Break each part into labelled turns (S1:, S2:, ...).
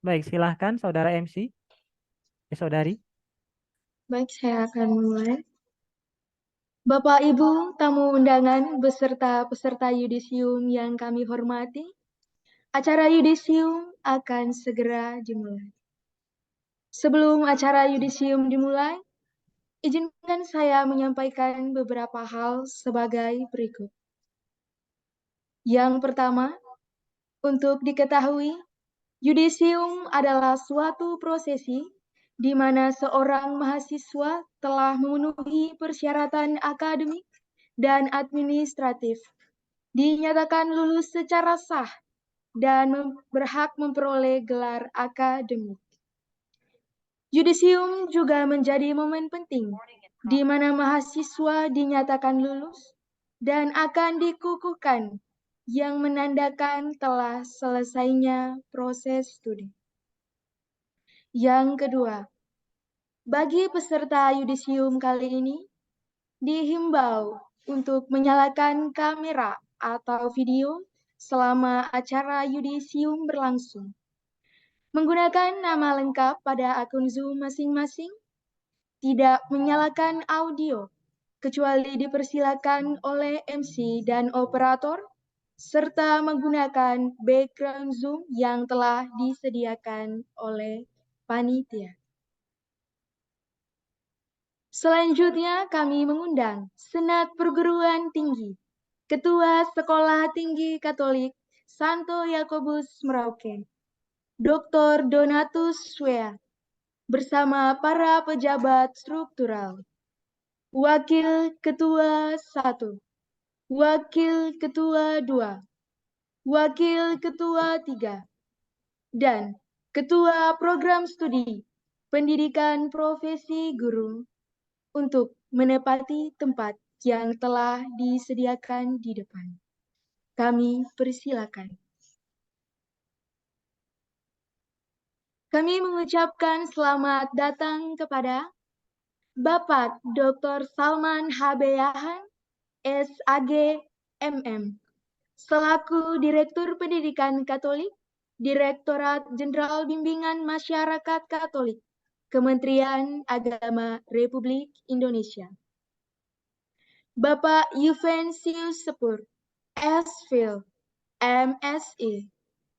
S1: Baik, silahkan Saudara MC, Saudari.
S2: Baik, saya akan mulai. Bapak, Ibu, tamu undangan, beserta peserta yudisium yang kami hormati, acara yudisium akan segera dimulai. Sebelum acara yudisium dimulai, izinkan saya menyampaikan beberapa hal sebagai berikut. Yang pertama, untuk diketahui, yudisium adalah suatu prosesi di mana seorang mahasiswa telah memenuhi persyaratan akademik dan administratif, dinyatakan lulus secara sah dan berhak memperoleh gelar akademik. Yudisium juga menjadi momen penting di mana mahasiswa dinyatakan lulus dan akan dikukuhkan yang menandakan telah selesainya proses studi. Yang kedua, bagi peserta yudisium kali ini, dihimbau untuk menyalakan kamera atau video selama acara yudisium berlangsung. Menggunakan nama lengkap pada akun Zoom masing-masing, tidak menyalakan audio, kecuali dipersilakan oleh MC dan operator, serta menggunakan background Zoom yang telah disediakan oleh panitia. Selanjutnya kami mengundang Senat Perguruan Tinggi, Ketua Sekolah Tinggi Katolik Santo Yakobus Merauke, Dr. Donatus Swea, bersama para pejabat struktural, Wakil Ketua 1, Wakil Ketua 2, Wakil Ketua 3, dan Ketua Program Studi Pendidikan Profesi Guru untuk menepati tempat yang telah disediakan di depan. Kami persilakan. Kami mengucapkan selamat datang kepada Bapak Dr. Salman Habeyahan, SAG, MM, selaku Direktur Pendidikan Katolik, Direktorat Jenderal Bimbingan Masyarakat Katolik, Kementerian Agama Republik Indonesia. Bapak Yuvensius Sepur, S.Phil, MSI,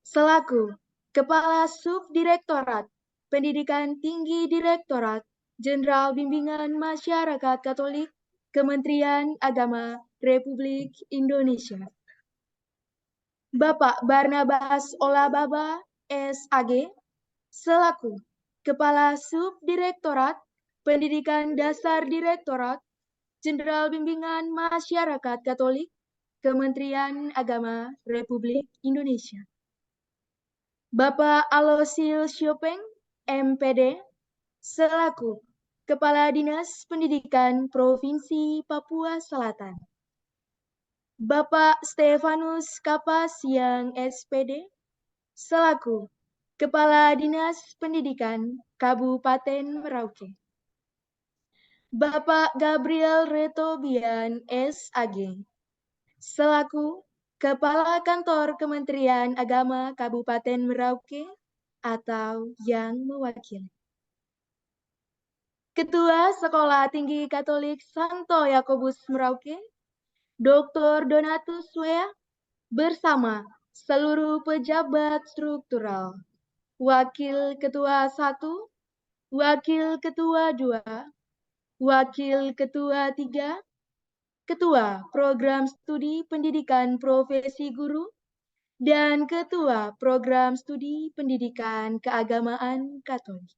S2: selaku Kepala Subdirektorat Pendidikan Tinggi Direktorat Jenderal Bimbingan Masyarakat Katolik, Kementerian Agama Republik Indonesia. Bapak Barnabas Olababa, SAG, selaku Kepala Subdirektorat Pendidikan Dasar Direktorat Jenderal Bimbingan Masyarakat Katolik, Kementerian Agama Republik Indonesia. Bapak Alosius Syopeng, MPD, selaku Kepala Dinas Pendidikan Provinsi Papua Selatan. Bapak Stefanus Kapasiang, SPD, selaku Kepala Dinas Pendidikan Kabupaten Merauke. Bapak Gabriel Retobian, SAG, selaku Kepala Kantor Kementerian Agama Kabupaten Merauke atau yang mewakili. Ketua Sekolah Tinggi Katolik Santo Yakobus Merauke, Dr. Donatus Swea, bersama seluruh pejabat struktural, Wakil Ketua 1, Wakil Ketua 2, Wakil Ketua 3, Ketua Program Studi Pendidikan Profesi Guru, dan Ketua Program Studi Pendidikan Keagamaan Katolik.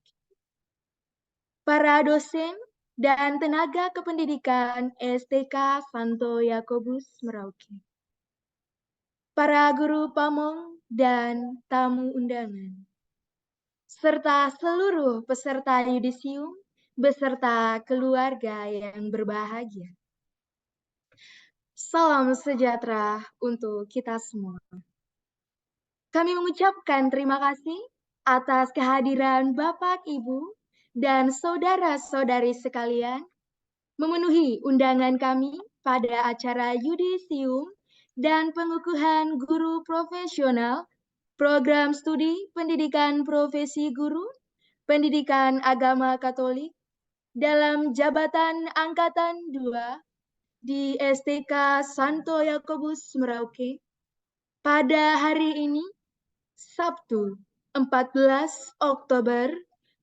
S2: Para dosen dan tenaga kependidikan STK Santo Yakobus Merauke. Para guru pamong dan tamu undangan. Serta seluruh peserta yudisium beserta keluarga yang berbahagia. Salam sejahtera untuk kita semua. Kami mengucapkan terima kasih atas kehadiran Bapak, Ibu, dan saudara-saudari sekalian memenuhi undangan kami pada acara yudisium dan pengukuhan guru profesional Program Studi Pendidikan Profesi Guru, Pendidikan Agama Katolik dalam Jabatan Angkatan 2 di STK Santo Yakobus Merauke pada hari ini, Sabtu 14 Oktober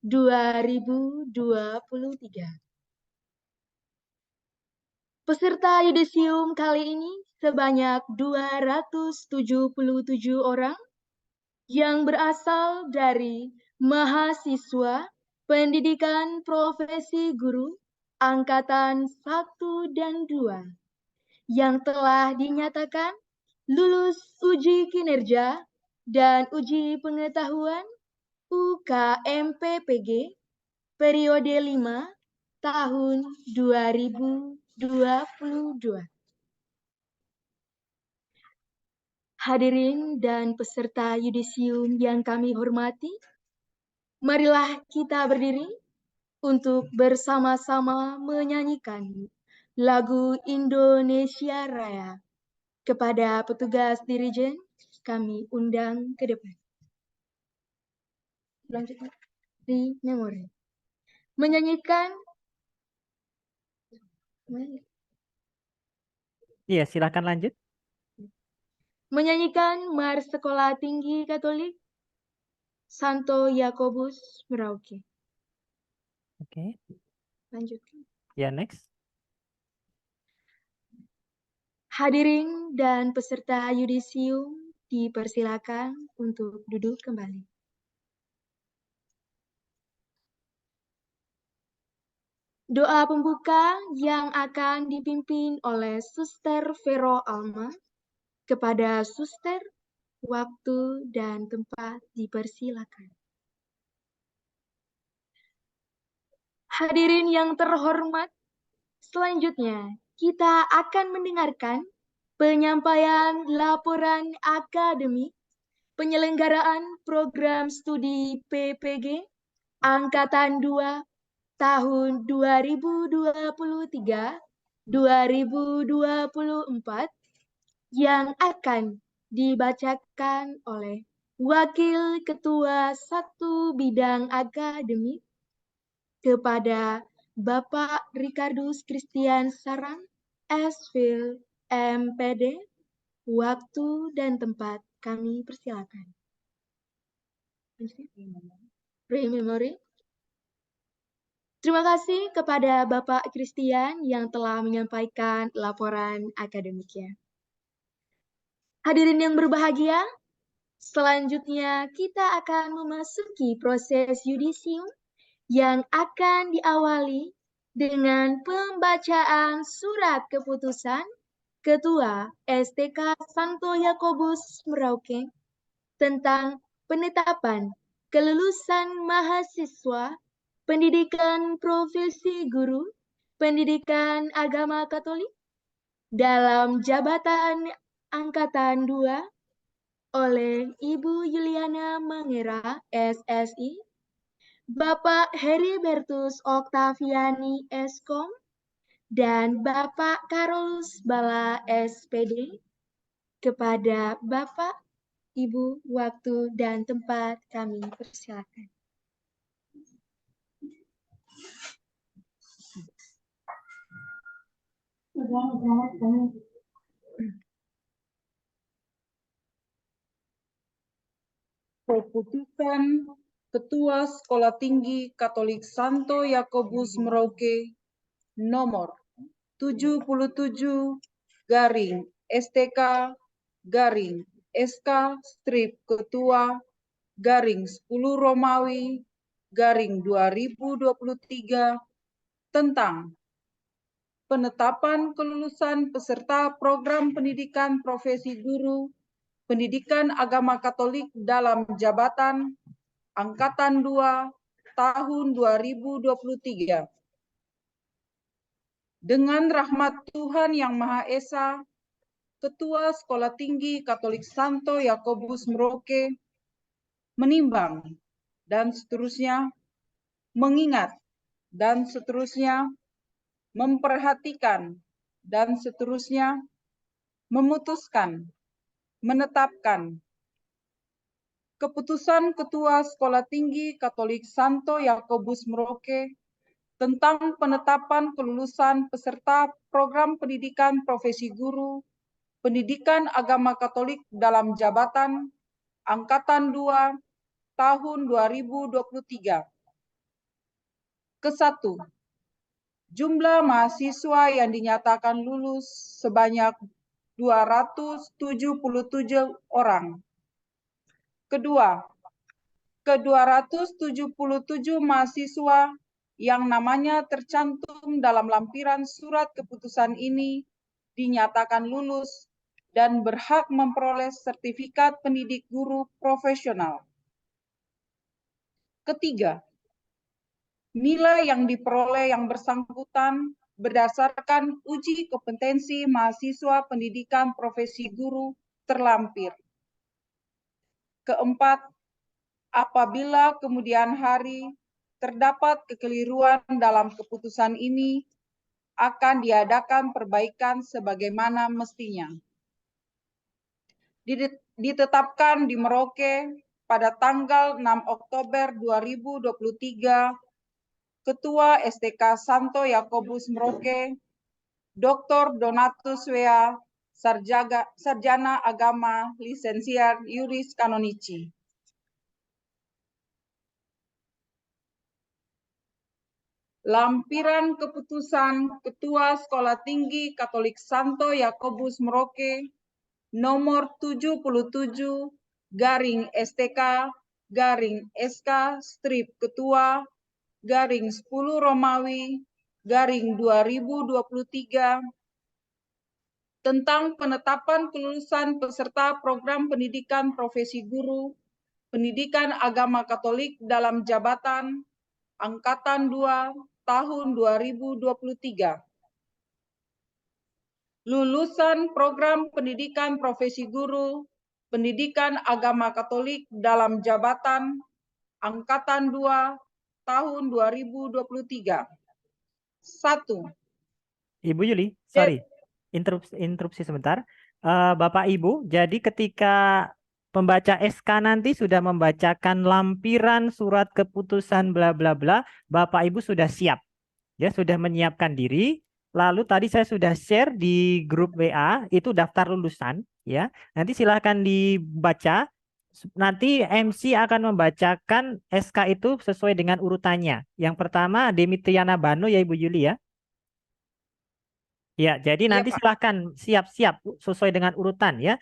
S2: 2023. Peserta yudisium kali ini sebanyak 277 orang yang berasal dari mahasiswa pendidikan profesi guru angkatan 1 dan 2 yang telah dinyatakan lulus uji kinerja dan uji pengetahuan UKMPPG periode 5 tahun 2022. Hadirin dan peserta yudisium yang kami hormati, marilah kita berdiri untuk bersama-sama menyanyikan lagu Indonesia Raya. Kepada petugas dirijen, kami undang ke depan. Selanjutnya, di memori.
S1: Iya, silakan lanjut.
S2: Menyanyikan Mars Sekolah Tinggi Katolik Santo Yakobus Merauke.
S1: Oke.
S2: Lanjutkan.
S1: Ya, next.
S2: Hadirin dan peserta yudisium dipersilakan untuk duduk kembali. Doa pembuka yang akan dipimpin oleh Suster Vero Alma. Kepada Suster, waktu dan tempat dipersilakan. Hadirin yang terhormat, selanjutnya kita akan mendengarkan penyampaian laporan akademik penyelenggaraan program studi PPG Angkatan 2 tahun 2023-2024 yang akan dibacakan oleh Wakil Ketua 1 Bidang Akademik kepada Bapak Ricardus Christian Sarang, S.Phil, MPD. Waktu dan tempat kami persilakan. Pre-memory. Terima kasih kepada Bapak Christian yang telah menyampaikan laporan akademiknya. Hadirin yang berbahagia, selanjutnya kita akan memasuki proses yudisium yang akan diawali dengan pembacaan surat keputusan Ketua STK Santo Yakobus Merauke tentang penetapan kelulusan mahasiswa pendidikan profesi guru pendidikan agama Katolik dalam jabatan Angkatan 2 oleh Ibu Yuliana Mangera, SSI, Bapak Heribertus Oktaviani, Eskom, dan Bapak Karolus Bala, SPD, kepada Bapak, Ibu, waktu dan tempat kami persilakan.
S3: Keputusan Ketua Sekolah Tinggi Katolik Santo Yakobus Merauke nomor 77 garing STK garing SK strip Ketua garing 10 Romawi garing 2023 tentang penetapan kelulusan peserta program pendidikan profesi guru pendidikan agama Katolik dalam jabatan Angkatan 2 tahun 2023. Dengan rahmat Tuhan Yang Maha Esa, Ketua Sekolah Tinggi Katolik Santo Yakobus Merauke menimbang dan seterusnya, mengingat dan seterusnya, memperhatikan dan seterusnya, memutuskan, menetapkan Keputusan Ketua Sekolah Tinggi Katolik Santo Yakobus Merauke tentang penetapan kelulusan peserta program pendidikan profesi guru, pendidikan agama Katolik dalam jabatan Angkatan 2 tahun 2023. Ke-1. Jumlah mahasiswa yang dinyatakan lulus sebanyak 277 orang. Kedua, ke-277 mahasiswa yang namanya tercantum dalam lampiran surat keputusan ini dinyatakan lulus dan berhak memperoleh sertifikat pendidik guru profesional. Ketiga, nilai yang diperoleh yang bersangkutan berdasarkan uji kompetensi mahasiswa pendidikan profesi guru terlampir. Keempat, apabila kemudian hari terdapat kekeliruan dalam keputusan ini, akan diadakan perbaikan sebagaimana mestinya. Ditetapkan di Merauke pada tanggal 6 Oktober 2023, Ketua STK Santo Yakobus Merauke, Dr. Donatus Wea, Sarjana Agama, Lisensiar Juris Kanonici. Lampiran keputusan Ketua Sekolah Tinggi Katolik Santo Yakobus Merauke nomor 77 garing STK garing SK strip Ketua garing 10 Romawi garing 2023 tentang penetapan kelulusan peserta program pendidikan profesi guru, pendidikan agama Katolik dalam jabatan Angkatan 2 tahun 2023. Lulusan program pendidikan profesi guru, pendidikan agama Katolik dalam jabatan Angkatan 2 tahun 2023. 1.
S1: Ibu Yuli, sorry, interupsi sebentar. Bapak Ibu, jadi ketika pembaca SK nanti sudah membacakan lampiran surat keputusan bla bla bla, Bapak Ibu sudah siap, ya sudah menyiapkan diri. Lalu tadi saya sudah share di grup WA itu daftar lulusan, ya. Nanti silahkan dibaca. Nanti MC akan membacakan SK itu sesuai dengan urutannya. Yang pertama Demitriana Bano ya Ibu Yuli ya. Ya, jadi
S3: Iya,
S1: nanti
S3: Pak.
S1: silahkan siap-siap sesuai dengan urutan ya.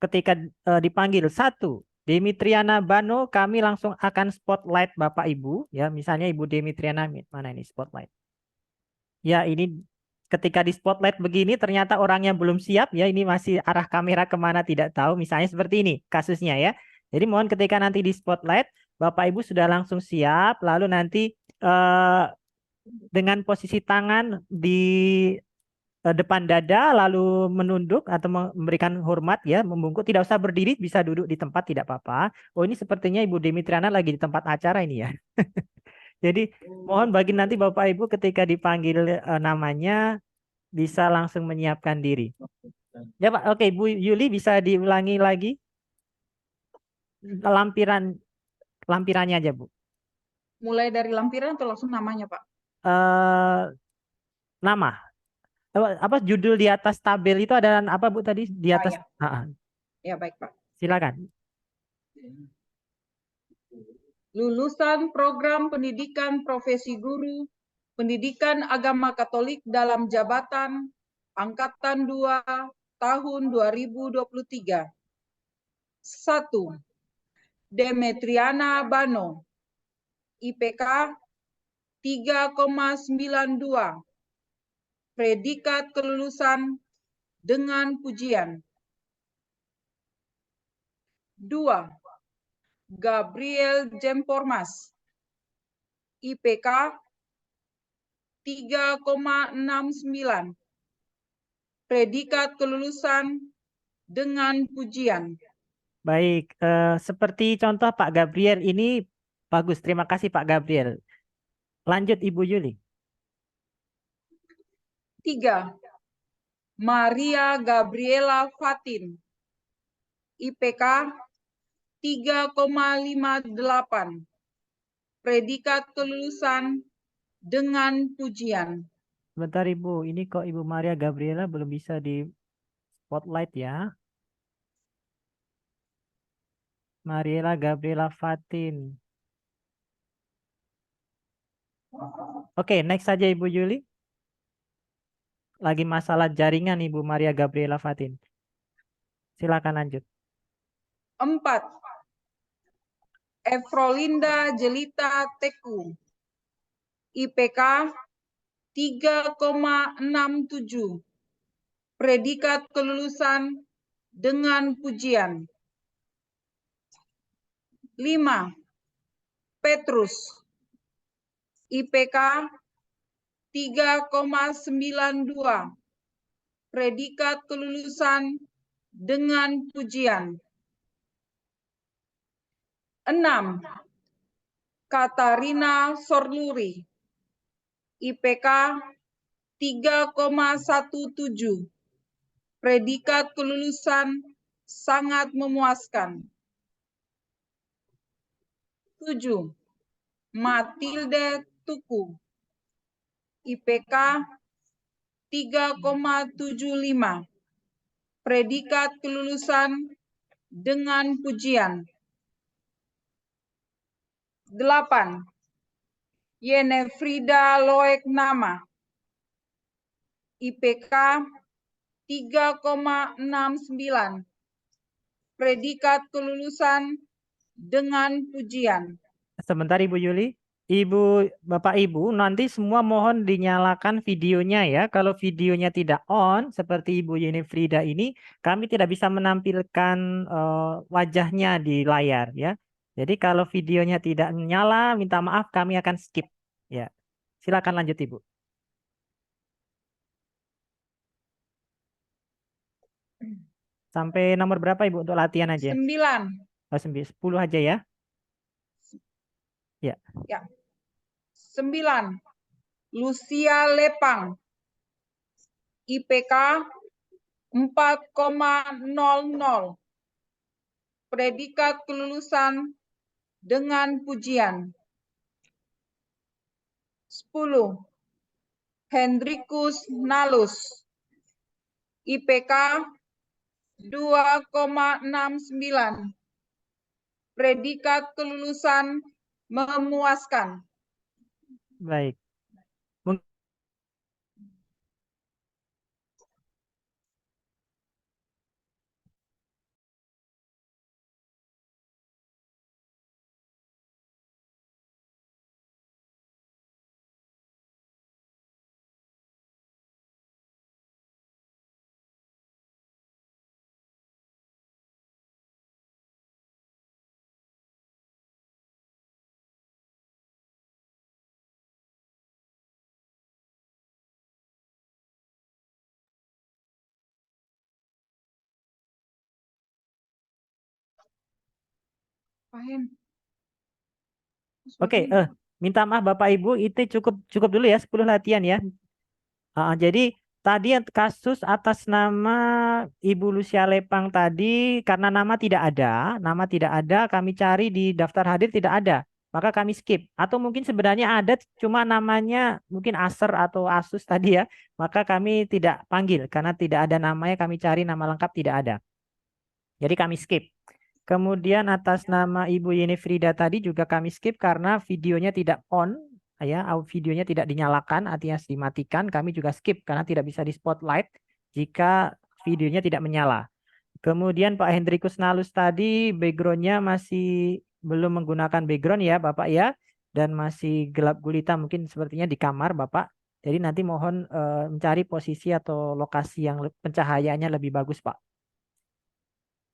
S1: Ketika dipanggil 1, Demitriana Bano, kami langsung akan spotlight Bapak Ibu ya. Misalnya Ibu Demitriana, mana ini spotlight? Ya, ini ketika di spotlight begini ternyata orangnya belum siap ya. Ini masih arah kamera kemana tidak tahu. Misalnya seperti ini kasusnya ya. Jadi mohon ketika nanti di spotlight Bapak Ibu sudah langsung siap. Lalu nanti dengan posisi tangan di depan dada lalu menunduk atau memberikan hormat ya, membungkuk, tidak usah berdiri, bisa duduk di tempat tidak apa-apa. Oh, ini sepertinya Ibu Demitriana lagi di tempat acara ini ya. Jadi mohon bagi nanti Bapak Ibu ketika dipanggil namanya bisa langsung menyiapkan diri. Ya Pak, oke Bu Yuli bisa diulangi lagi lampirannya aja Bu.
S3: Mulai dari lampiran atau langsung namanya, Pak?
S1: Nama. Apa judul di atas tabel itu ada apa Bu tadi di atas?
S3: Ya. Ya, baik, Pak.
S1: Silakan.
S3: Lulusan program pendidikan profesi guru, pendidikan agama Katolik dalam jabatan Angkatan 2 tahun 2023. 1. Demetriana Bano, IPK 3,92. Predikat kelulusan dengan pujian. 2. Gabriel Jempormas, IPK 3,69. Predikat kelulusan dengan pujian.
S1: Baik, seperti contoh Pak Gabriel ini bagus. Terima kasih Pak Gabriel. Lanjut Ibu Yuli.
S3: 3. Maria Gabriela Fatin, IPK 3,58. Predikat kelulusan dengan pujian.
S1: Sebentar Ibu, ini kok Ibu Maria Gabriela belum bisa di spotlight ya. Mariela Gabriela Fatin. Oke, next saja Ibu Yuli. Lagi masalah jaringan Ibu Maria Gabriela Fatin. Silakan lanjut.
S3: 4. Efrolinda Jelita Teku. IPK 3,67. Predikat kelulusan dengan pujian. 5. Petrus. IPK 3,92. Predikat kelulusan dengan pujian. 6. Katarina Sorluri. IPK 3,17. Predikat kelulusan sangat memuaskan. 7. Matilde Tuku. IPK 3,75. Predikat kelulusan dengan pujian. 8. Yenefrida Loek Nama. IPK 3,69. Predikat kelulusan dengan pujian.
S1: Sebentar Ibu Yuli. Bapak Ibu, nanti semua mohon dinyalakan videonya ya. Kalau videonya tidak on, seperti Ibu Yuni Frida ini, kami tidak bisa menampilkan wajahnya di layar ya. Jadi kalau videonya tidak nyala, minta maaf, kami akan skip ya. Silakan lanjut Ibu. Sampai nomor berapa Ibu untuk latihan aja?
S3: 9.
S1: 10 aja ya. Ya.
S3: 9. Lucia Lepang. IPK 4,00. Predikat kelulusan dengan pujian. 10. Hendrikus Nalus. IPK 2,69. Predikat kelulusan memuaskan.
S1: Baik. Oke, minta maaf Bapak Ibu, itu cukup dulu ya 10 latihan ya. Jadi tadi kasus atas nama Ibu Lucia Lepang tadi karena nama tidak ada, kami cari di daftar hadir tidak ada, maka kami skip. Atau mungkin sebenarnya ada, cuma namanya mungkin Aser atau Asus tadi ya, maka kami tidak panggil karena tidak ada namanya, kami cari nama lengkap tidak ada. Jadi kami skip. Kemudian atas nama Ibu Yeni Frida tadi juga kami skip karena videonya tidak on, ya, videonya tidak dinyalakan, artinya dimatikan. Kami juga skip karena tidak bisa di spotlight jika videonya tidak menyala. Kemudian Pak Hendrikus Nalus tadi backgroundnya masih belum menggunakan background ya Bapak ya, dan masih gelap gulita mungkin sepertinya di kamar Bapak. Jadi nanti mohon mencari posisi atau lokasi yang pencahayaannya lebih bagus Pak.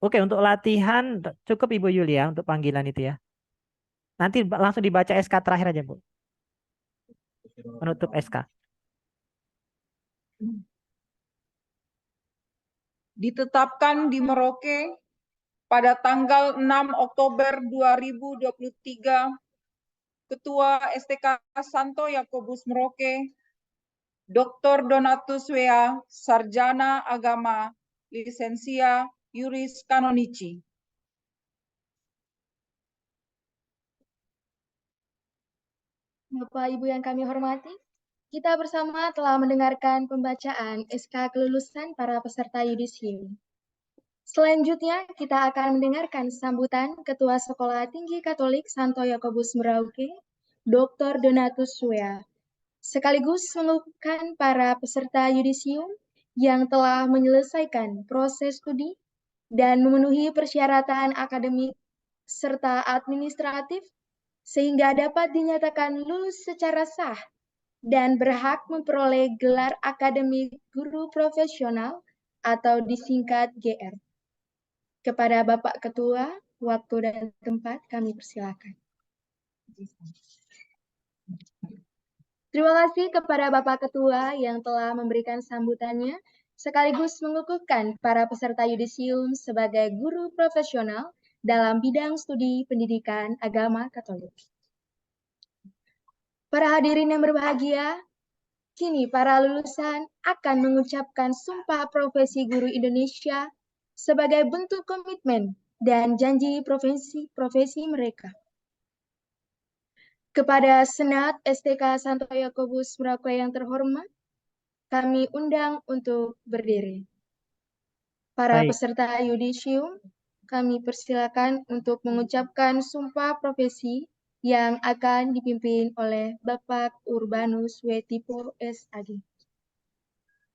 S1: Oke, untuk latihan cukup Ibu Yulia untuk panggilan itu ya. Nanti langsung dibaca SK terakhir aja, Bu. Menutup SK.
S3: Ditetapkan di Merauke pada tanggal 6 Oktober 2023, Ketua STK Santo Yakobus Merauke, Dr. Donatus Wea, Sarjana Agama, Lisensia Juris Canonici.
S2: Bapak Ibu yang kami hormati, kita bersama telah mendengarkan pembacaan SK kelulusan para peserta yudisium. Selanjutnya, kita akan mendengarkan sambutan Ketua Sekolah Tinggi Katolik Santo Yakobus Merauke, Dr. Donatus Suea, sekaligus mengukuhkan para peserta yudisium yang telah menyelesaikan proses studi dan memenuhi persyaratan akademik serta administratif sehingga dapat dinyatakan lulus secara sah dan berhak memperoleh gelar akademik guru profesional atau disingkat GR. Kepada Bapak Ketua, waktu dan tempat kami persilakan. Terima kasih kepada Bapak Ketua yang telah memberikan sambutannya, sekaligus mengukuhkan para peserta yudisium sebagai guru profesional dalam bidang studi pendidikan agama Katolik. Para hadirin yang berbahagia, kini para lulusan akan mengucapkan Sumpah Profesi Guru Indonesia sebagai bentuk komitmen dan janji profesi mereka. Kepada Senat STK Santo Yakobus Merauke yang terhormat, kami undang untuk berdiri. Para
S1: Baik.
S2: peserta yudisium, kami persilakan untuk mengucapkan sumpah profesi yang akan dipimpin oleh Bapak Urbanus Wetipo SAG.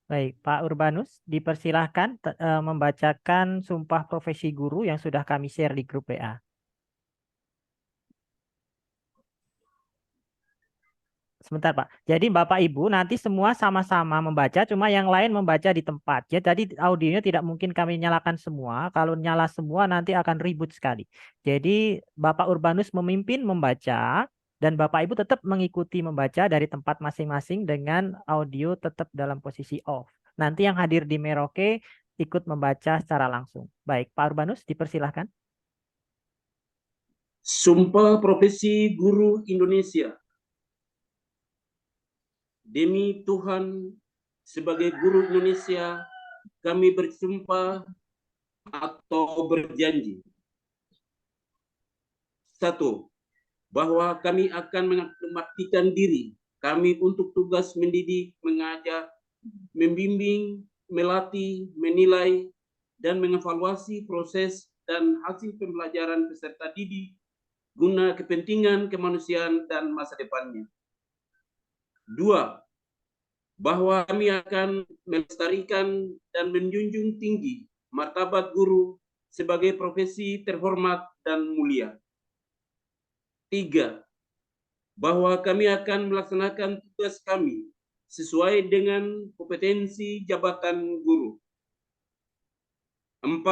S1: Baik, Pak Urbanus, dipersilahkan membacakan sumpah profesi guru yang sudah kami share di grup WA. Sebentar, Pak. Jadi Bapak Ibu nanti semua sama-sama membaca, cuma yang lain membaca di tempat. Ya, jadi audionya tidak mungkin kami nyalakan semua. Kalau nyala semua nanti akan ribut sekali. Jadi Bapak Urbanus memimpin membaca dan Bapak Ibu tetap mengikuti membaca dari tempat masing-masing dengan audio tetap dalam posisi off. Nanti yang hadir di Merauke ikut membaca secara langsung. Baik, Pak Urbanus dipersilahkan.
S4: Sumpah Profesi Guru Indonesia. Demi Tuhan, sebagai guru Indonesia, kami bersumpah atau berjanji. 1. Bahwa kami akan mengabdikan diri kami untuk tugas mendidik, mengajar, membimbing, melatih, menilai, dan mengevaluasi proses dan hasil pembelajaran peserta didik guna kepentingan kemanusiaan dan masa depannya. 2. Bahwa kami akan melestarikan dan menjunjung tinggi martabat guru sebagai profesi terhormat dan mulia. 3. Bahwa kami akan melaksanakan tugas kami sesuai dengan kompetensi jabatan guru. 4.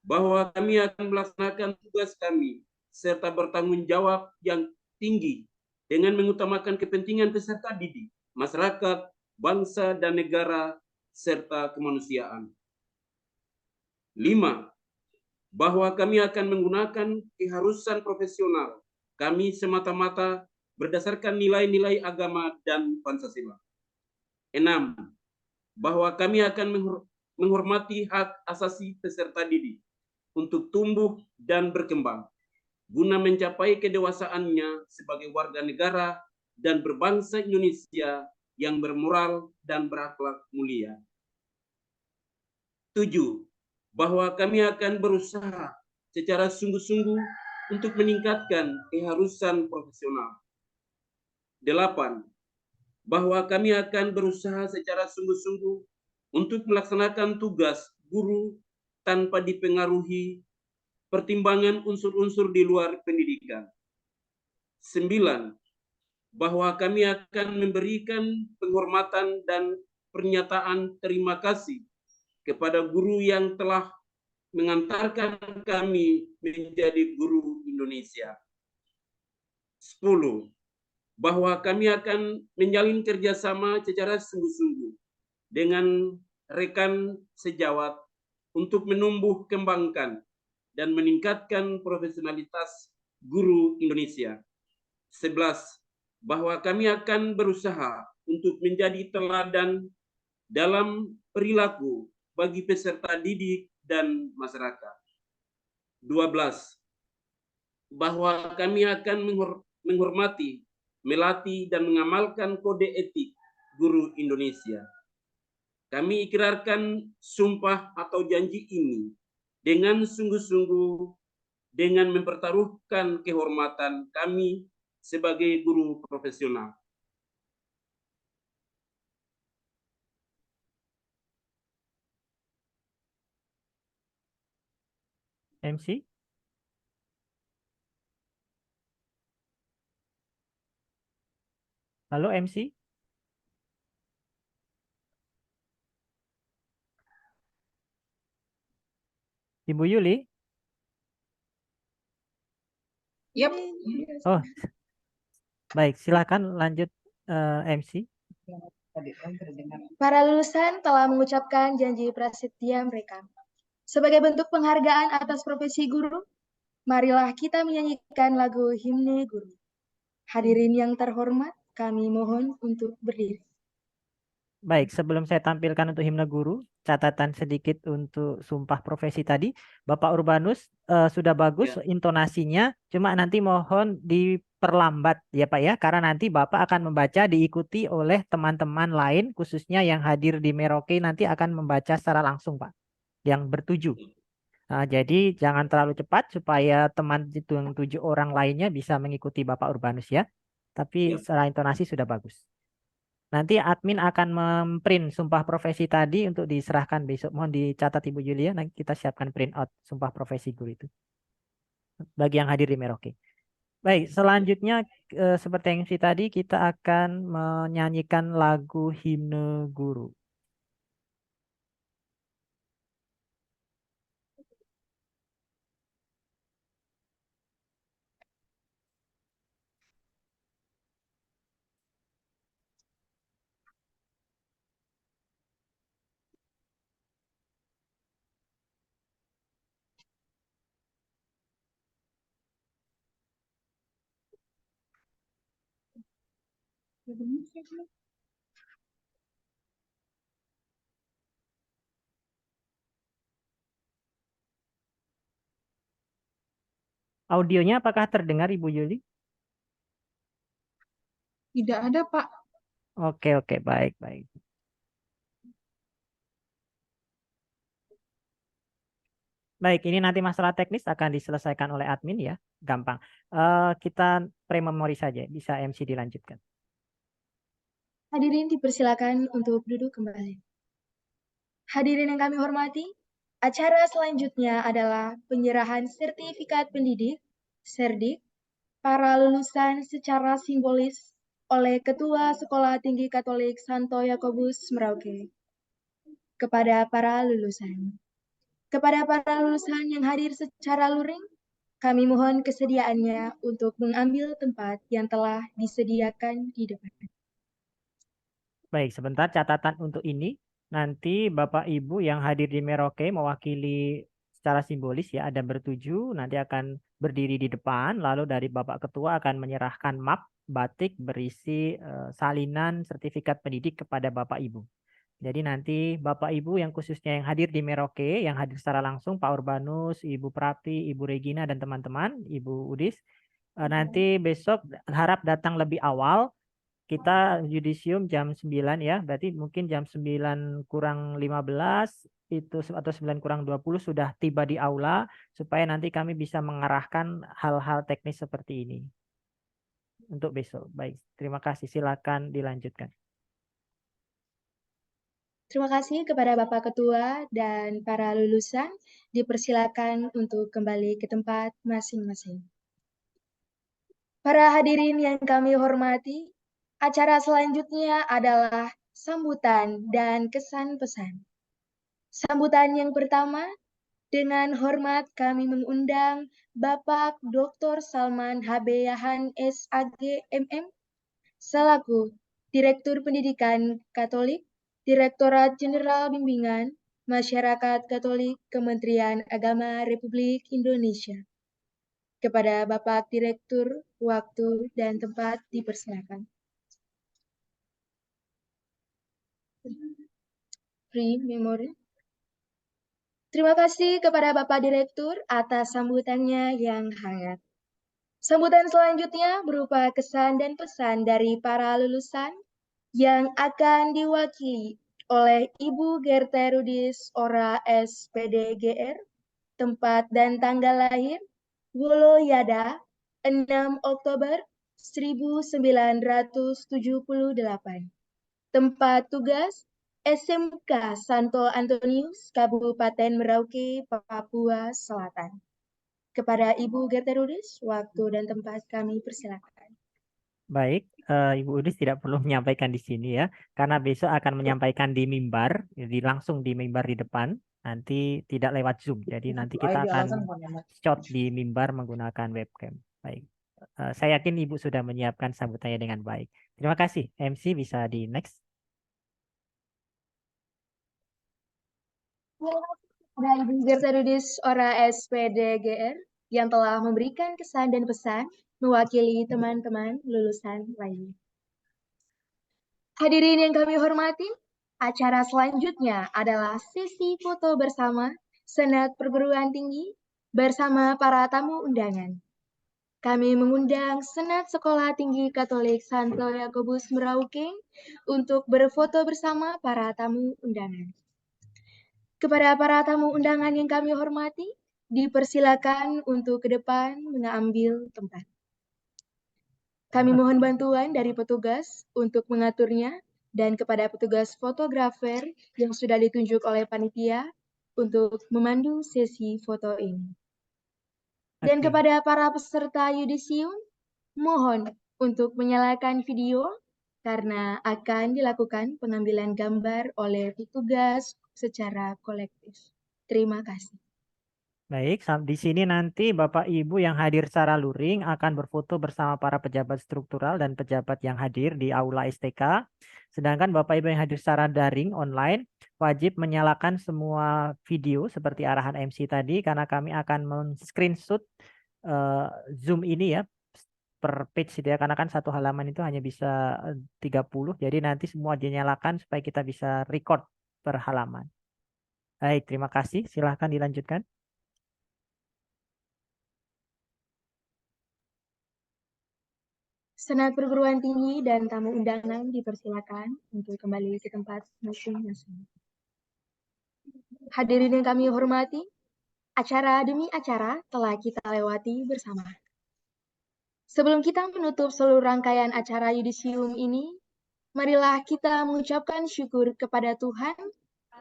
S4: Bahwa kami akan melaksanakan tugas kami serta bertanggung jawab yang tinggi dengan mengutamakan kepentingan peserta didik, masyarakat, bangsa, dan negara, serta kemanusiaan. 5. Bahwa kami akan menggunakan keharusan profesional kami semata-mata berdasarkan nilai-nilai agama dan Pancasila. 6. Bahwa kami akan menghormati hak asasi peserta didik untuk tumbuh dan berkembang guna mencapai kedewasaannya sebagai warga negara dan berbangsa Indonesia yang bermoral dan berakhlak mulia. 7. Bahwa kami akan berusaha secara sungguh-sungguh untuk meningkatkan keharusan profesional. 8. Bahwa kami akan berusaha secara sungguh-sungguh untuk melaksanakan tugas guru tanpa dipengaruhi pertimbangan unsur-unsur di luar pendidikan. 9. Bahwa kami akan memberikan penghormatan dan pernyataan terima kasih kepada guru yang telah mengantarkan kami menjadi guru Indonesia. 10. Bahwa kami akan menjalin kerjasama secara sungguh-sungguh dengan rekan sejawat untuk menumbuh kembangkan dan meningkatkan profesionalitas guru Indonesia. 11. Bahwa kami akan berusaha untuk menjadi teladan dalam perilaku bagi peserta didik dan masyarakat. 12. Bahwa kami akan menghormati melatih dan mengamalkan kode etik guru Indonesia. Kami ikrarkan sumpah atau janji ini dengan sungguh-sungguh dengan mempertaruhkan kehormatan kami sebagai guru profesional.
S1: MC? Halo MC? Ibu Yuli?
S3: Yap.
S1: Oh, baik. Silakan lanjut MC.
S2: Para lulusan telah mengucapkan janji prasetya mereka. Sebagai bentuk penghargaan atas profesi guru, marilah kita menyanyikan lagu himne guru. Hadirin yang terhormat, kami mohon untuk berdiri.
S1: Baik, sebelum saya tampilkan untuk himne guru, catatan sedikit untuk sumpah profesi tadi. Bapak Urbanus sudah bagus intonasinya, cuma nanti mohon diperlambat ya Pak ya, karena nanti Bapak akan membaca diikuti oleh teman-teman lain, khususnya yang hadir di Merauke nanti akan membaca secara langsung Pak, yang bertuju. Nah, jadi jangan terlalu cepat supaya teman itu yang 7 orang lainnya bisa mengikuti Bapak Urbanus ya. Tapi secara intonasi sudah bagus. Nanti admin akan memprint sumpah profesi tadi untuk diserahkan besok. Mohon dicatat Ibu Julia, nanti kita siapkan print out sumpah profesi guru itu. Bagi yang hadir di Merauke. Baik, selanjutnya seperti yang tadi kita akan menyanyikan lagu himne guru. Audionya apakah terdengar Ibu Yuli?
S3: Tidak ada, Pak.
S1: Oke, baik. Baik, ini nanti masalah teknis akan diselesaikan oleh admin ya, gampang. Kita pre-memori saja, bisa MC dilanjutkan.
S2: Hadirin dipersilakan untuk duduk kembali. Hadirin yang kami hormati, acara selanjutnya adalah penyerahan sertifikat pendidik, Serdik, para lulusan secara simbolis oleh Ketua Sekolah Tinggi Katolik Santo Yakobus Merauke. Kepada para lulusan. Kepada para lulusan yang hadir secara luring, kami mohon kesediaannya untuk mengambil tempat yang telah disediakan di depan.
S1: Baik, sebentar catatan untuk ini. Nanti Bapak Ibu yang hadir di Merauke mewakili secara simbolis ya, ada bertuju, nanti akan berdiri di depan, lalu dari Bapak Ketua akan menyerahkan map batik berisi salinan sertifikat pendidik kepada Bapak Ibu. Jadi nanti Bapak Ibu yang khususnya yang hadir di Merauke, yang hadir secara langsung, Pak Urbanus, Ibu Prati, Ibu Regina, dan teman-teman, Ibu Udis, nanti besok harap datang lebih awal. Kita yudisium jam 9 ya, berarti mungkin jam 9 kurang 15 itu atau 9 kurang 20 sudah tiba di aula supaya nanti kami bisa mengarahkan hal-hal teknis seperti ini untuk besok. Baik, terima kasih. Silakan dilanjutkan.
S2: Terima kasih kepada Bapak Ketua dan para lulusan. Dipersilakan untuk kembali ke tempat masing-masing. Para hadirin yang kami hormati, acara selanjutnya adalah sambutan dan kesan pesan. Sambutan yang pertama, dengan hormat kami mengundang Bapak Dr. Salman H.B. Yahan SAG MM selaku Direktur Pendidikan Katolik, Direktorat Jenderal Bimbingan Masyarakat Katolik Kementerian Agama Republik Indonesia. Kepada Bapak Direktur, waktu dan tempat dipersilakan. Free memory. Terima kasih kepada Bapak Direktur atas sambutannya yang hangat. Sambutan selanjutnya berupa kesan dan pesan dari para lulusan yang akan diwakili oleh Ibu Gertrudis Ora SPDGR, tempat dan tanggal lahir Woloyada 6 Oktober 1978. Tempat tugas SMK Santo Antonius, Kabupaten Merauke, Papua Selatan. Kepada Ibu Gertrudis, waktu dan tempat kami persilakan.
S1: Baik, Ibu Udis tidak perlu menyampaikan di sini ya, karena besok akan menyampaikan di mimbar, jadi langsung di mimbar di depan, nanti tidak lewat Zoom. Jadi nanti kita akan shot di mimbar menggunakan webcam. Baik, saya yakin Ibu sudah menyiapkan sambutannya dengan baik. Terima kasih, MC bisa di next.
S2: Kepada Ibu Gertrudis Ora SPDGR yang telah memberikan kesan dan pesan mewakili teman-teman lulusan lainnya. Hadirin yang kami hormati, acara selanjutnya adalah sesi foto bersama Senat Perguruan Tinggi bersama para tamu undangan. Kami mengundang Senat Sekolah Tinggi Katolik Santo Yakobus Merauke untuk berfoto bersama para tamu undangan. Kepada para tamu undangan yang kami hormati, dipersilakan untuk ke depan mengambil tempat. Kami mohon bantuan dari petugas untuk mengaturnya dan kepada petugas fotografer yang sudah ditunjuk oleh panitia untuk memandu sesi foto ini. Dan
S1: Oke.
S2: kepada para peserta yudisium, mohon untuk menyalakan video karena akan dilakukan pengambilan gambar oleh petugas secara kolektif. Terima kasih.
S1: Baik, di sini nanti Bapak Ibu yang hadir secara luring akan berfoto bersama para pejabat struktural dan pejabat yang hadir di Aula STK. Sedangkan Bapak Ibu yang hadir secara daring online wajib menyalakan semua video seperti arahan MC tadi karena kami akan men-screenshot Zoom ini ya per page gitu ya, karena kan satu halaman itu hanya bisa 30, jadi nanti semua dinyalakan supaya kita bisa record per halaman. Baik, terima kasih. Silahkan dilanjutkan.
S2: Senat Perguruan Tinggi dan tamu undangan dipersilakan untuk kembali ke tempat masing-masing. Hadirin yang kami hormati, acara demi acara telah kita lewati bersama. Sebelum kita menutup seluruh rangkaian acara yudisium ini, marilah kita mengucapkan syukur kepada Tuhan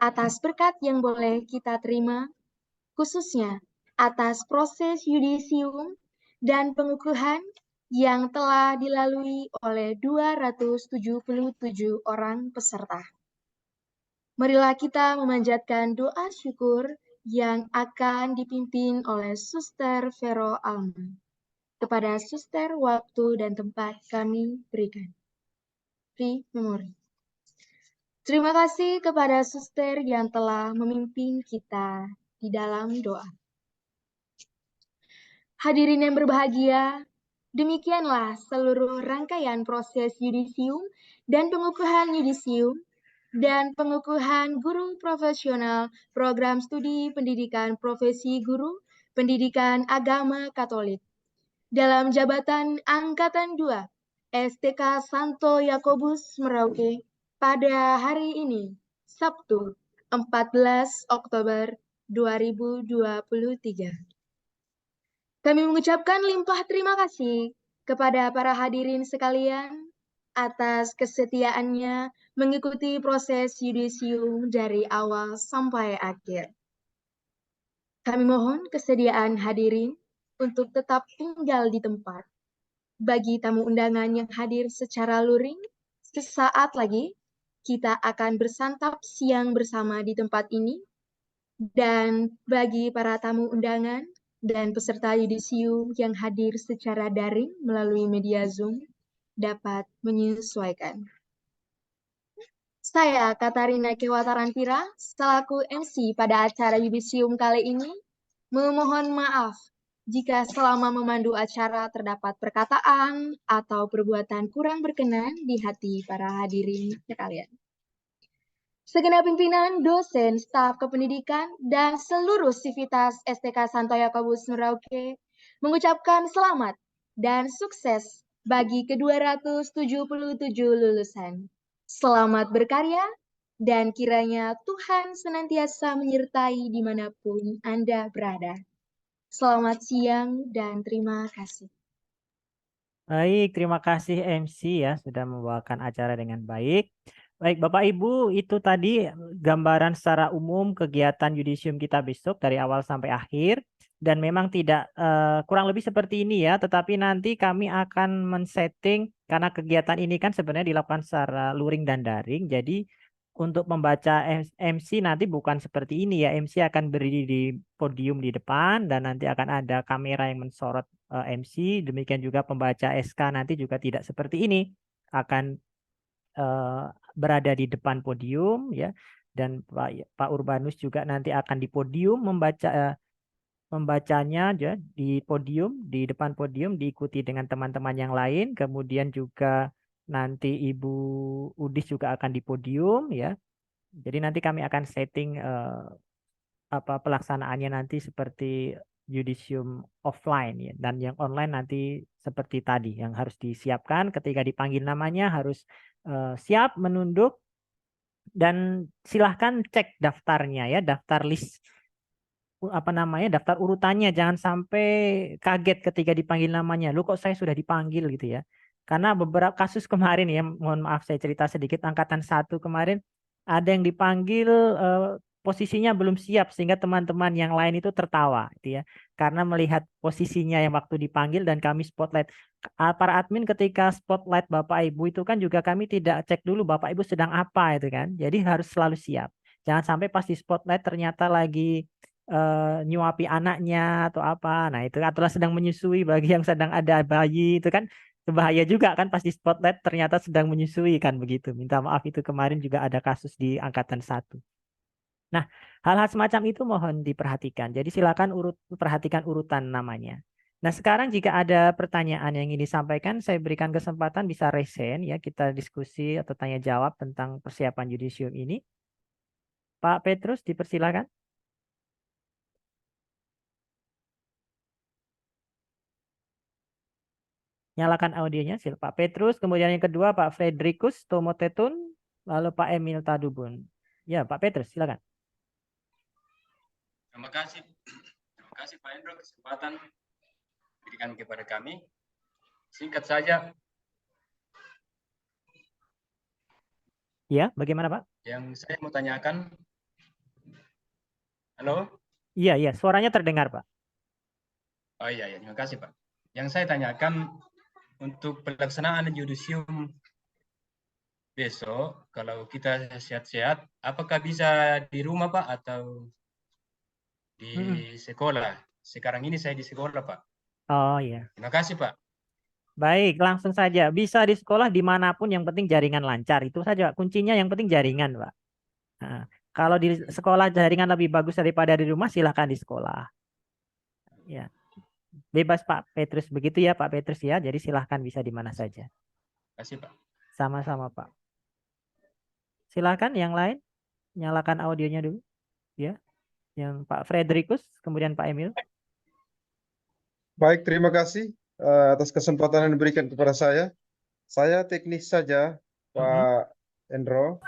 S2: atas berkat yang boleh kita terima, khususnya atas proses yudisium dan pengukuhan yang telah dilalui oleh 277 orang peserta. Marilah kita memanjatkan doa syukur yang akan dipimpin oleh Suster Vero Alma. Kepada Suster, waktu dan tempat kami berikan. Free Memory. Terima kasih kepada Suster yang telah memimpin kita di dalam doa. Hadirin yang berbahagia, demikianlah seluruh rangkaian proses yudisium dan pengukuhan yudisium dan pengukuhan guru profesional program studi pendidikan profesi guru pendidikan agama Katolik dalam jabatan Angkatan 2 STK Santo Yakobus Merauke pada hari ini, Sabtu 14 Oktober 2023. Kami mengucapkan limpah terima kasih kepada para hadirin sekalian atas kesetiaannya mengikuti proses yudisium dari awal sampai akhir. Kami mohon kesediaan hadirin untuk tetap tinggal di tempat. Bagi tamu undangan yang hadir secara luring, sesaat lagi kita akan bersantap siang bersama di tempat ini. Dan bagi para tamu undangan dan peserta yudisium yang hadir secara daring melalui media Zoom dapat menyesuaikan. Saya, Katarina Kewataranpira, selaku MC pada acara yudisium kali ini, memohon maaf jika selama memandu acara terdapat perkataan atau perbuatan kurang berkenan di hati para hadirin sekalian. Segenap pimpinan, dosen, staf kependidikan, dan seluruh sivitas STK Santo Yakobus Merauke mengucapkan selamat dan sukses bagi ke-277 lulusan. Selamat berkarya dan kiranya Tuhan senantiasa menyertai dimanapun Anda berada. Selamat siang dan terima kasih.
S1: Baik, terima kasih MC ya sudah membawakan acara dengan baik. Baik, Bapak Ibu, itu tadi gambaran secara umum kegiatan yudisium kita besok dari awal sampai akhir. Dan memang tidak kurang lebih seperti ini ya, tetapi nanti kami akan men-setting karena kegiatan ini kan sebenarnya dilakukan secara luring dan daring. Jadi untuk membaca MC nanti bukan seperti ini ya. MC akan berdiri di podium di depan dan nanti akan ada kamera yang mensorot MC. Demikian juga pembaca SK nanti juga tidak seperti ini. Akan berada di depan podium ya. Dan Pak Urbanus juga nanti akan di podium membacanya ya, di podium, di depan podium diikuti dengan teman-teman yang lain. Kemudian juga nanti Ibu Udis juga akan di podium ya. Jadi nanti kami akan setting pelaksanaannya nanti seperti yudisium offline ya, dan yang online nanti seperti tadi yang harus disiapkan ketika dipanggil namanya harus siap menunduk dan silahkan cek daftarnya ya, daftar list daftar urutannya, jangan sampai kaget ketika dipanggil namanya. Lu kok saya sudah dipanggil gitu ya. Karena beberapa kasus kemarin ya, mohon maaf saya cerita sedikit, angkatan 1 kemarin ada yang dipanggil posisinya belum siap sehingga teman-teman yang lain itu tertawa gitu ya. Karena melihat posisinya yang waktu dipanggil dan kami spotlight. Para admin ketika spotlight Bapak Ibu itu kan juga kami tidak cek dulu Bapak Ibu sedang apa itu kan. Jadi harus selalu siap. Jangan sampai pas di spotlight ternyata lagi nyuapi anaknya atau apa. Nah, itu atau sedang menyusui bagi yang sedang ada bayi itu kan bahaya juga kan pas di spotlight ternyata sedang menyusui kan begitu. Minta maaf itu kemarin juga ada kasus di angkatan 1. Nah, hal-hal semacam itu mohon diperhatikan. Jadi silakan perhatikan urutan namanya. Nah, sekarang jika ada pertanyaan yang ingin disampaikan, saya berikan kesempatan bisa raise hand ya, kita diskusi atau tanya jawab tentang persiapan yudisium ini. Pak Petrus, dipersilakan. Nyalakan audionya, Pak Petrus. Kemudian yang kedua Pak Frederikus Tomotetun, lalu Pak Emil Tadubun. Ya, Pak Petrus, silakan.
S5: Terima kasih Pak Hendro kesempatan diberikan kepada kami. Singkat saja.
S1: Ya, bagaimana Pak?
S5: Yang saya mau tanyakan. Halo?
S1: Iya, suaranya terdengar Pak.
S5: Oh iya, terima kasih Pak. Yang saya tanyakan untuk pelaksanaan yudisium besok, kalau kita sehat-sehat, apakah bisa di rumah Pak atau di sekolah? Sekarang ini saya di sekolah Pak.
S1: Oh iya.
S5: Terima kasih Pak.
S1: Baik, langsung saja. Bisa di sekolah dimanapun, yang penting jaringan lancar. Itu saja kuncinya, yang penting jaringan Pak. Nah, kalau di sekolah jaringan lebih bagus daripada di rumah, silahkan di sekolah. Ya, bebas Pak Petrus, begitu ya Pak Petrus ya. Jadi silahkan bisa di mana saja.
S5: Terima kasih Pak.
S1: Sama-sama Pak. Silakan yang lain, nyalakan audionya dulu. Ya, yang Pak Frederikus, kemudian Pak Emil.
S6: Baik, terima kasih atas kesempatan yang diberikan kepada saya. Saya teknis saja, Pak Endro.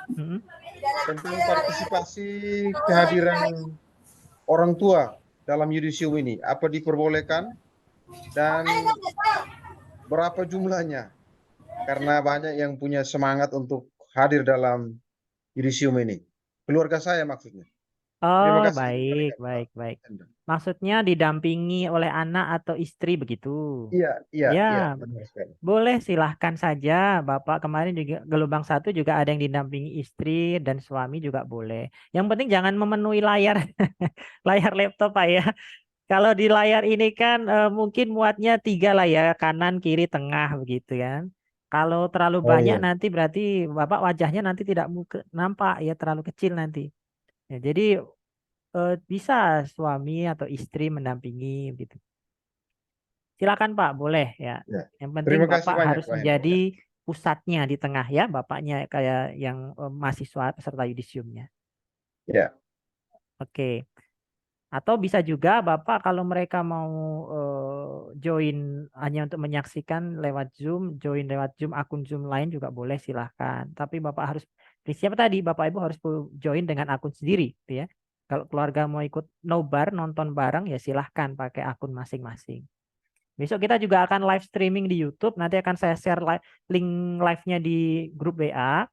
S6: Tentang partisipasi kehadiran orang tua dalam yudisium ini, apa diperbolehkan dan berapa jumlahnya? Karena banyak yang punya semangat untuk hadir dalam yudisium ini. Keluarga saya maksudnya. Terima
S1: Oh,
S6: kasih.
S1: baik. Maksudnya didampingi oleh anak atau istri begitu?
S6: Iya, benar sekali.
S1: Boleh, silahkan saja. Bapak kemarin juga gelombang 1 juga ada yang didampingi istri dan suami juga boleh. Yang penting jangan memenuhi layar layar laptop Pak ya. Kalau di layar ini kan mungkin muatnya 3 lah ya, kanan, kiri, tengah begitu kan. Kalau terlalu banyak nanti berarti Bapak wajahnya nanti tidak nampak ya, terlalu kecil nanti. Ya, jadi bisa suami atau istri mendampingi gitu. Silakan Pak, boleh ya. Yang penting
S6: Terima kasih
S1: Bapak
S6: banyak,
S1: harus
S6: Pak
S1: menjadi pusatnya di tengah ya, Bapaknya kayak yang mahasiswa peserta yudisiumnya.
S6: Ya.
S1: Oke. Atau bisa juga Bapak kalau mereka mau join hanya untuk menyaksikan lewat Zoom, join lewat Zoom akun Zoom lain juga boleh, silahkan. Tapi Bapak harus siapa tadi? Bapak Ibu harus join dengan akun sendiri, gitu ya. Kalau keluarga mau ikut nobar nonton bareng ya silahkan pakai akun masing-masing. Besok kita juga akan live streaming di YouTube. Nanti akan saya share link live-nya di grup WA.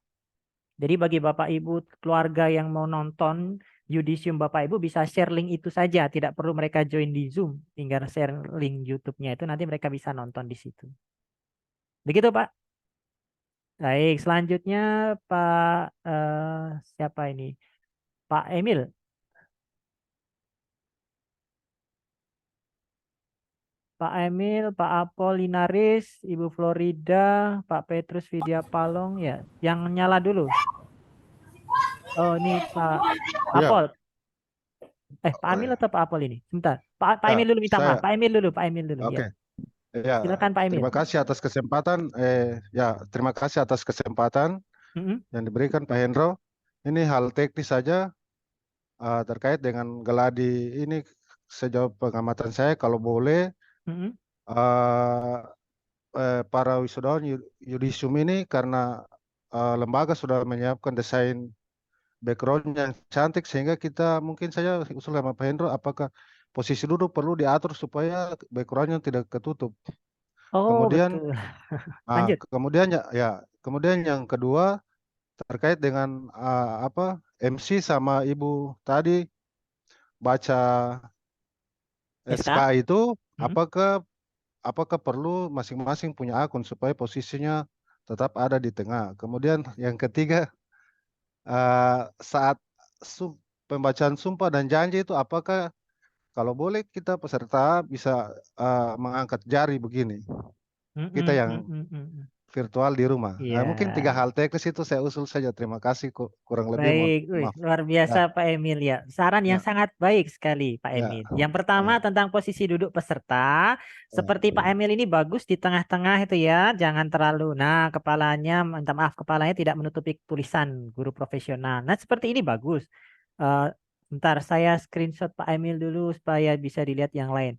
S1: Jadi bagi Bapak Ibu keluarga yang mau nonton Yudisium, Bapak Ibu bisa share link itu saja. Tidak perlu mereka join di Zoom. Tinggal share link YouTube-nya itu nanti mereka bisa nonton di situ. Begitu Pak. Baik, selanjutnya Pak siapa ini? Pak Emil. Pak Emil, Pak Apolinaris, Ibu Florida, Pak Petrus Vidya Palong, ya, yang nyala dulu. Oh, ini Pak
S7: Ya,
S1: Apol. Pak Emil atau Pak Apol ini? Sebentar. Pak
S7: ya,
S1: Emil dulu minta maaf.
S7: saya.
S1: Pak Emil dulu, Pak Emil dulu.
S7: Oke.
S1: Ya.
S7: Ya,
S1: Silakan Pak Emil.
S7: terima kasih atas kesempatan. Terima kasih atas kesempatan yang diberikan Pak Hendro. Ini hal teknis saja terkait dengan geladi ini. Sejauh pengamatan saya, kalau boleh, para wisudawan Yudisium ini karena lembaga sudah menyiapkan desain background yang cantik, sehingga kita mungkin saja usul sama Pak Hendro, apakah posisi duduk perlu diatur supaya backgroundnya tidak ketutup.
S1: Oh,
S7: Kemudian,
S1: betul. Lanjut.
S7: kemudian yang kedua terkait dengan MC sama Ibu tadi baca SK itu, apakah perlu masing-masing punya akun supaya posisinya tetap ada di tengah. Kemudian yang ketiga, saat pembacaan sumpah dan janji itu, apakah kalau boleh kita peserta bisa mengangkat jari begini, kita yang virtual di rumah. Mungkin 3 hal teknis itu saya usul saja. Terima kasih, kurang lebih
S1: Baik,
S7: maaf.
S1: luar biasa Pak Emil ya. Saran yang sangat baik sekali Pak Emil. Yang pertama tentang posisi duduk peserta, seperti Pak Emil ini bagus di tengah-tengah itu ya, jangan terlalu. Nah, kepalanya, minta maaf, kepalanya tidak menutupi tulisan guru profesional. Nah, seperti ini bagus. Bentar, saya screenshot Pak Emil dulu supaya bisa dilihat yang lain.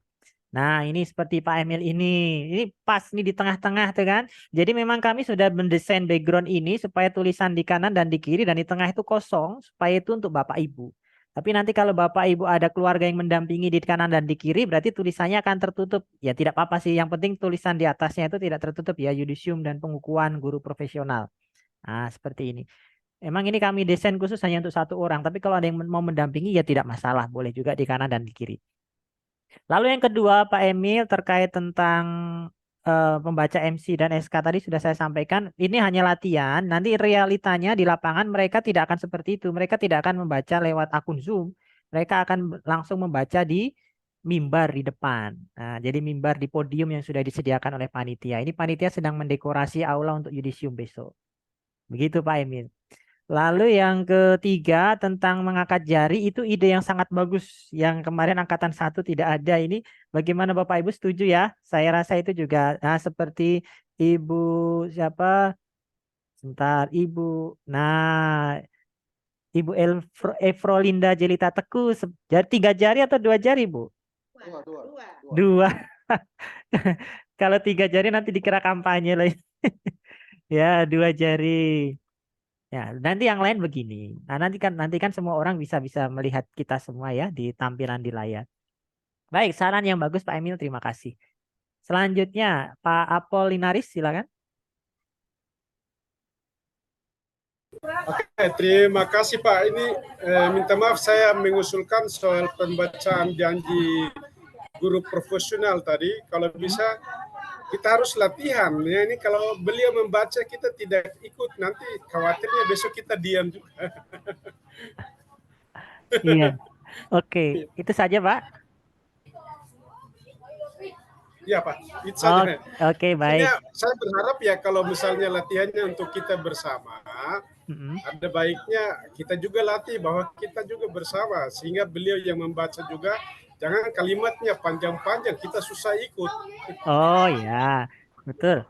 S1: Nah, ini seperti Pak Emil ini pas nih di tengah-tengah tuh kan. Jadi memang kami sudah mendesain background ini supaya tulisan di kanan dan di kiri dan di tengah itu kosong, supaya itu untuk Bapak Ibu. Tapi nanti kalau Bapak Ibu ada keluarga yang mendampingi di kanan dan di kiri, berarti tulisannya akan tertutup. Ya tidak apa-apa sih, yang penting tulisan di atasnya itu tidak tertutup ya, Yudisium dan pengukuhan guru profesional. Nah, seperti ini. Emang ini kami desain khusus hanya untuk 1 orang, tapi kalau ada yang mau mendampingi ya tidak masalah, boleh juga di kanan dan di kiri. Lalu yang kedua Pak Emil terkait tentang pembaca MC dan SK tadi sudah saya sampaikan, ini hanya latihan, nanti realitanya di lapangan mereka tidak akan seperti itu, mereka tidak akan membaca lewat akun Zoom, mereka akan langsung membaca di mimbar di depan. Nah, jadi mimbar di podium yang sudah disediakan oleh panitia. Ini panitia sedang mendekorasi aula untuk Yudisium besok. Begitu Pak Emil. Lalu yang ketiga tentang mengangkat jari, itu ide yang sangat bagus. Yang kemarin angkatan 1 tidak ada. Ini bagaimana Bapak Ibu setuju ya? Saya rasa itu juga seperti Ibu siapa? Sebentar, Ibu. Nah, Ibu Efrolinda Jelita Teku. 3 jari atau 2 jari, Bu? 2. Kalau 3 jari nanti dikira kampanye loh. Ya, 2 jari. Ya, nanti yang lain begini. Nah, nanti kan semua orang bisa melihat kita semua ya di tampilan di layar. Baik, saran yang bagus Pak Emil, terima kasih. Selanjutnya Pak Apolinaris, silakan.
S8: Oke, terima kasih Pak. Ini minta maaf saya mengusulkan soal pembacaan janji guru profesional tadi. Kalau bisa kita harus latihan. Ya, ini kalau beliau membaca kita tidak ikut, nanti khawatirnya besok kita diam juga.
S1: Iya. Oke, itu saja Pak.
S8: Ya Pak, itu saja.
S1: Oke, baik.
S8: Saya berharap ya kalau misalnya latihannya untuk kita bersama, ada baiknya kita juga latih bahwa kita juga bersama, sehingga beliau yang membaca juga jangan kalimatnya panjang-panjang, kita susah ikut.
S1: Oh ya, betul.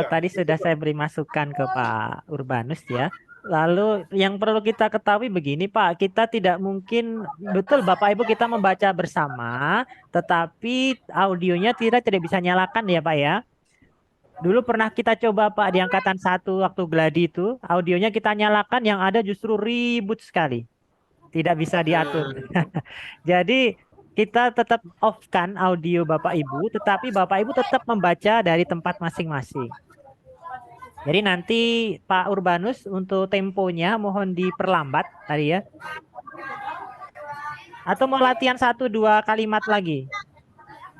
S1: Tadi sudah saya beri masukan ke Pak Urbanus ya. Lalu yang perlu kita ketahui begini Pak, kita tidak mungkin, betul Bapak Ibu kita membaca bersama, tetapi audionya tidak bisa nyalakan ya Pak ya. Dulu pernah kita coba Pak di angkatan 1 waktu gladi itu, audionya kita nyalakan yang ada justru ribut sekali. Tidak bisa diatur. Jadi kita tetap off-kan audio Bapak Ibu, tetapi Bapak Ibu tetap membaca dari tempat masing-masing. Jadi nanti Pak Urbanus untuk temponya mohon diperlambat tadi ya. Atau mau latihan 1-2 kalimat lagi?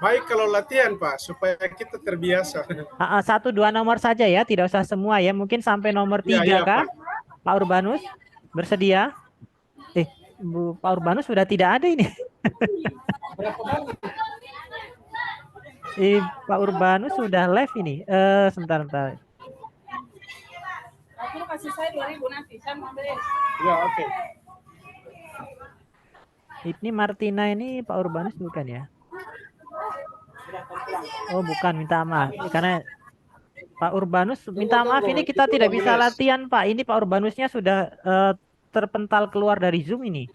S8: Baik kalau latihan Pak, supaya kita terbiasa.
S1: 1-2 nomor saja ya, tidak usah semua ya. Mungkin sampai nomor 3
S8: Iya,
S1: kah?
S8: Pak.
S1: Pak Urbanus bersedia? Pak Urbanus sudah tidak ada ini. Pak Urbanus sudah live ini. Sebentar.
S8: Ya, oke.
S1: Ini Martina ini Pak Urbanus bukan ya? Oh bukan, minta maaf. Karena Pak Urbanus minta maaf ini kita tidak bisa latihan Pak. Ini Pak Urbanusnya sudah terpental keluar dari Zoom ini.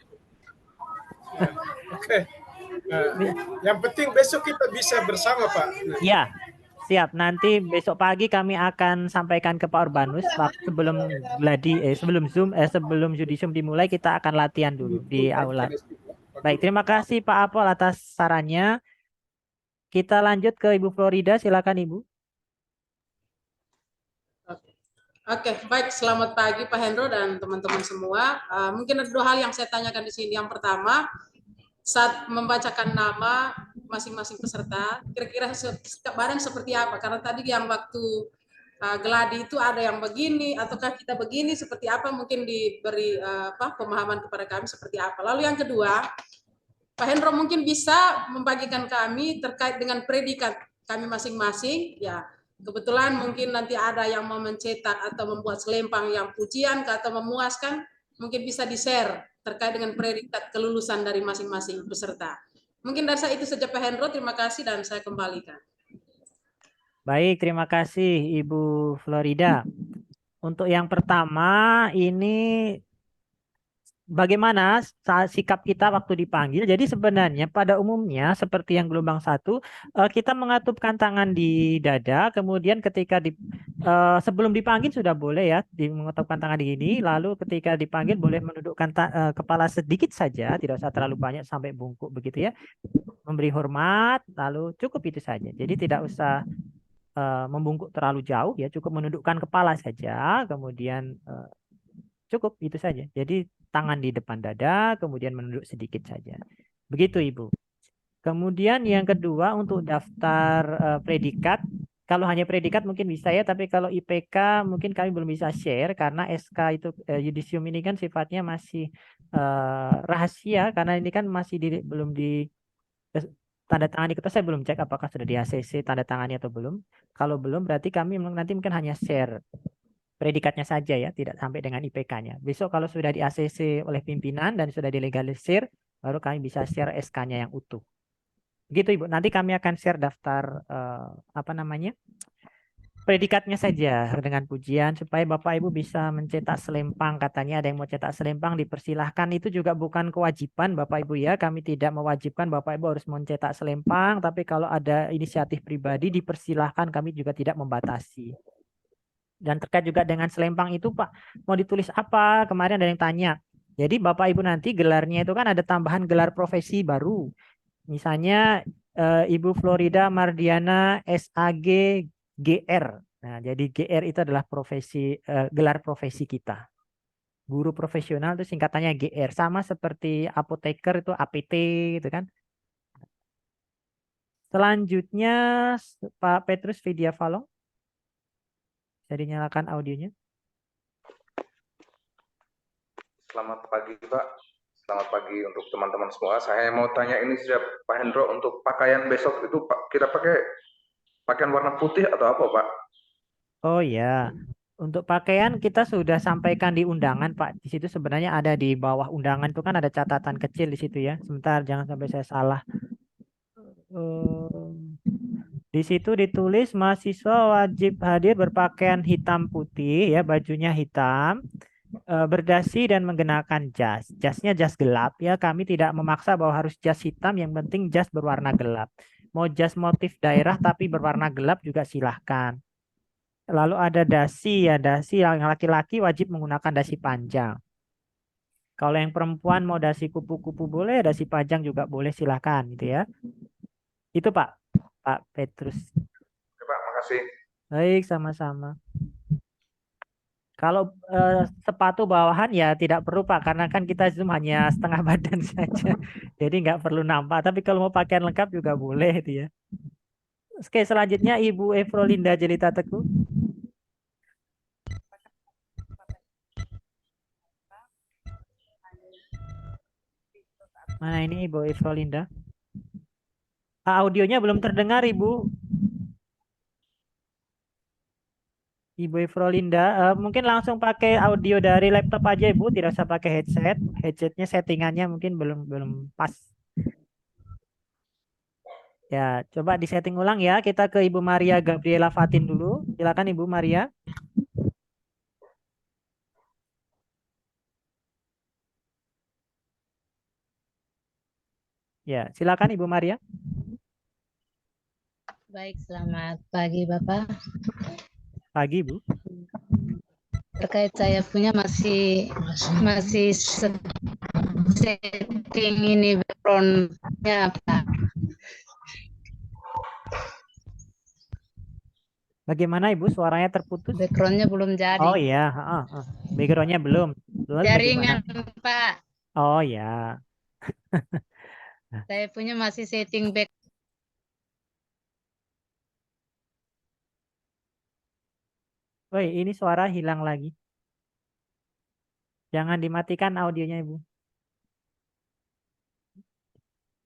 S8: Oke. Yang penting besok kita bisa bersama Pak.
S1: Ya, siap. Nanti besok pagi kami akan sampaikan ke Pak Urbanus sebelum gladi, sebelum Judisium dimulai kita akan latihan dulu di aula. Baik, terima kasih Pak Apol atas sarannya. Kita lanjut ke Ibu Florida, silakan Ibu.
S9: Oke, baik. Selamat pagi Pak Hendro dan teman-teman semua. Mungkin ada 2 hal yang saya tanyakan di sini. Yang pertama, saat membacakan nama masing-masing peserta, kira-kira barang seperti apa? Karena tadi yang waktu gladi itu ada yang begini, ataukah kita begini, seperti apa? Mungkin diberi pemahaman kepada kami seperti apa. Lalu yang kedua, Pak Hendro mungkin bisa membagikan kami terkait dengan predikat kami masing-masing. Ya, kebetulan mungkin nanti ada yang mau mencetak atau membuat selempang yang pujian atau memuaskan, mungkin bisa di-share terkait dengan predikat kelulusan dari masing-masing peserta. Mungkin dari saya itu saja Pak Hendro, terima kasih dan saya kembalikan.
S1: Baik, terima kasih Ibu Florida. Untuk yang pertama ini bagaimana sikap kita waktu dipanggil. Jadi sebenarnya pada umumnya seperti yang gelombang 1, kita mengatupkan tangan di dada, kemudian ketika sebelum dipanggil sudah boleh ya mengatupkan tangan di sini, lalu ketika dipanggil boleh menundukkan kepala sedikit saja, tidak usah terlalu banyak sampai bungkuk begitu ya. Memberi hormat, lalu cukup itu saja. Jadi tidak usah membungkuk terlalu jauh ya, cukup menundukkan kepala saja, kemudian cukup itu saja. Jadi tangan di depan dada, kemudian menunduk sedikit saja. Begitu Ibu. Kemudian yang kedua untuk daftar predikat. Kalau hanya predikat mungkin bisa ya, tapi kalau IPK mungkin kami belum bisa share karena SK itu Yudisium ini kan sifatnya masih rahasia karena ini kan masih belum di tanda tangani. Kita saya belum cek apakah sudah di ACC tanda tangannya atau belum. Kalau belum berarti kami nanti mungkin hanya share predikatnya saja ya, tidak sampai dengan IPK-nya. Besok kalau sudah di ACC oleh pimpinan dan sudah dilegalisir, baru kami bisa share SK-nya yang utuh. Begitu Ibu, nanti kami akan share daftar predikatnya saja dengan pujian supaya Bapak Ibu bisa mencetak selempang. Katanya ada yang mau cetak selempang, dipersilahkan. Itu juga bukan kewajiban Bapak Ibu ya, kami tidak mewajibkan Bapak Ibu harus mencetak selempang, tapi kalau ada inisiatif pribadi dipersilahkan, kami juga tidak membatasi. Dan terkait juga dengan selempang itu Pak, mau ditulis apa? Kemarin ada yang tanya. Jadi Bapak Ibu nanti gelarnya itu kan ada tambahan gelar profesi baru. Misalnya Ibu Florida Mardiana SAG GR. Nah, jadi GR itu adalah profesi gelar profesi kita. Guru profesional itu singkatannya GR. Sama seperti apoteker itu APT gitu kan. Selanjutnya Pak Petrus Vidya Falong. Bisa dinyalakan audionya.
S10: Selamat pagi Pak. Selamat pagi untuk teman-teman semua. Saya mau tanya ini sudah Pak Hendro, untuk pakaian besok itu Pak, kita pakai pakaian warna putih atau apa Pak?
S1: Oh ya, untuk pakaian kita sudah sampaikan di undangan Pak. Di situ sebenarnya ada di bawah undangan itu kan ada catatan kecil di situ ya. Sebentar, jangan sampai saya salah. Di situ ditulis mahasiswa wajib hadir berpakaian hitam putih ya, bajunya hitam. berdasi dan menggunakan jas. Jasnya jas gelap ya. Kami tidak memaksa bahwa harus jas hitam, yang penting jas berwarna gelap. Mau jas motif daerah tapi berwarna gelap juga silahkan. Lalu ada dasi ya, dasi yang laki-laki wajib menggunakan dasi panjang. Kalau yang perempuan mau dasi kupu-kupu boleh, dasi panjang juga boleh, silahkan gitu ya. Itu Pak Petrus.
S10: Oke, Pak, makasih.
S1: Baik, sama-sama. Kalau sepatu bawahan ya tidak perlu Pak, karena kan kita Zoom hanya setengah badan saja. Jadi nggak perlu nampak. Tapi kalau mau pakaian lengkap juga boleh itu ya. Oke, selanjutnya Ibu Evrolinda Jelita Teguh. Mana ini Ibu Evrolinda? Audionya belum terdengar Ibu. Ibu Evrolinda, mungkin langsung pakai audio dari laptop aja Ibu, tidak usah pakai headset. Headsetnya settingannya mungkin belum pas. Ya, coba disetting ulang ya. Kita ke Ibu Maria Gabriela Fatin dulu. Silakan Ibu Maria. Ya, silakan Ibu Maria.
S11: Baik, selamat pagi Bapak.
S1: Pagi Bu.
S11: Terkait saya punya masih setting ini backgroundnya Pak.
S1: Bagaimana Ibu, suaranya terputus?
S11: Backgroundnya belum jadi.
S1: Oh iya, backgroundnya belum. Lalu
S11: Jaringan
S1: bagaimana?
S11: Pak.
S1: Oh ya.
S11: Saya punya masih setting back.
S1: Woi, ini suara hilang lagi. Jangan dimatikan audionya Ibu.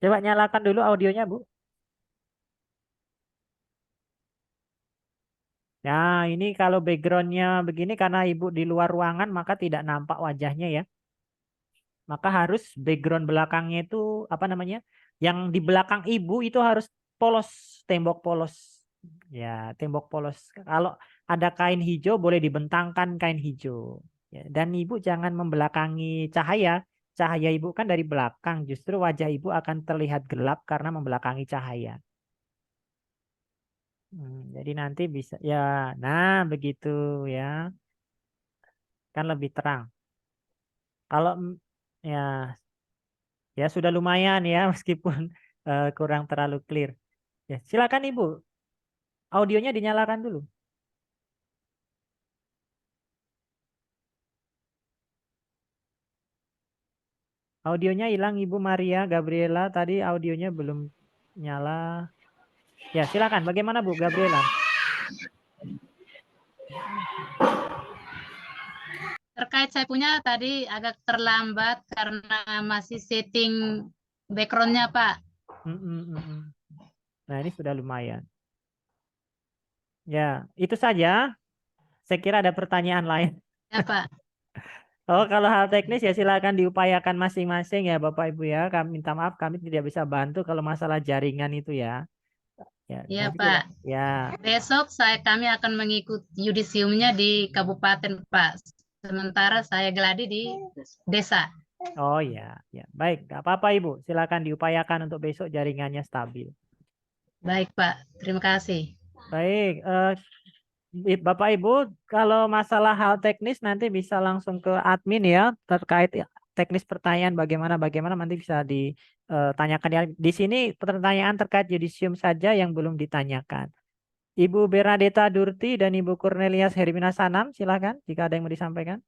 S1: Coba nyalakan dulu audionya Bu. Nah, ini kalau backgroundnya begini karena Ibu di luar ruangan maka tidak nampak wajahnya ya. Maka harus background belakangnya itu apa namanya? Yang di belakang Ibu itu harus polos, tembok polos. Ya, tembok polos. Kalau ada kain hijau boleh dibentangkan kain hijau. Ya, dan Ibu jangan membelakangi cahaya. Cahaya Ibu kan dari belakang, justru wajah Ibu akan terlihat gelap karena membelakangi cahaya. Jadi nanti bisa ya, nah begitu ya, kan lebih terang. Kalau ya, ya sudah lumayan ya meskipun kurang terlalu clear. Ya, silakan Ibu, audionya dinyalakan dulu. Audionya hilang Ibu Maria Gabriela, tadi audionya belum nyala. Ya, silakan. Bagaimana Bu Gabriela?
S11: Terkait saya punya tadi agak terlambat karena masih setting backgroundnya Pak.
S1: Nah, ini sudah lumayan. Ya, itu saja. Saya kira ada pertanyaan lain.
S11: Ya Pak.
S1: Oh, kalau hal teknis ya silakan diupayakan masing-masing ya Bapak Ibu ya. Kami minta maaf kami tidak bisa bantu kalau masalah jaringan itu ya.
S11: Ya Pak.
S1: Ya.
S11: Besok kami akan mengikuti yudisiumnya di kabupaten Pak. Sementara saya geladi di desa.
S1: Oh ya, ya. Baik, nggak apa-apa Ibu. Silakan diupayakan untuk besok jaringannya stabil.
S11: Baik Pak, terima kasih.
S1: Baik, Bapak Ibu, kalau masalah hal teknis nanti bisa langsung ke admin ya, terkait teknis pertanyaan bagaimana nanti bisa ditanyakan ya. Di sini pertanyaan terkait yudisium saja yang belum ditanyakan. Ibu Bernadetta Durti dan Ibu Cornelius Hermina Sanam, silakan jika ada yang mau disampaikan.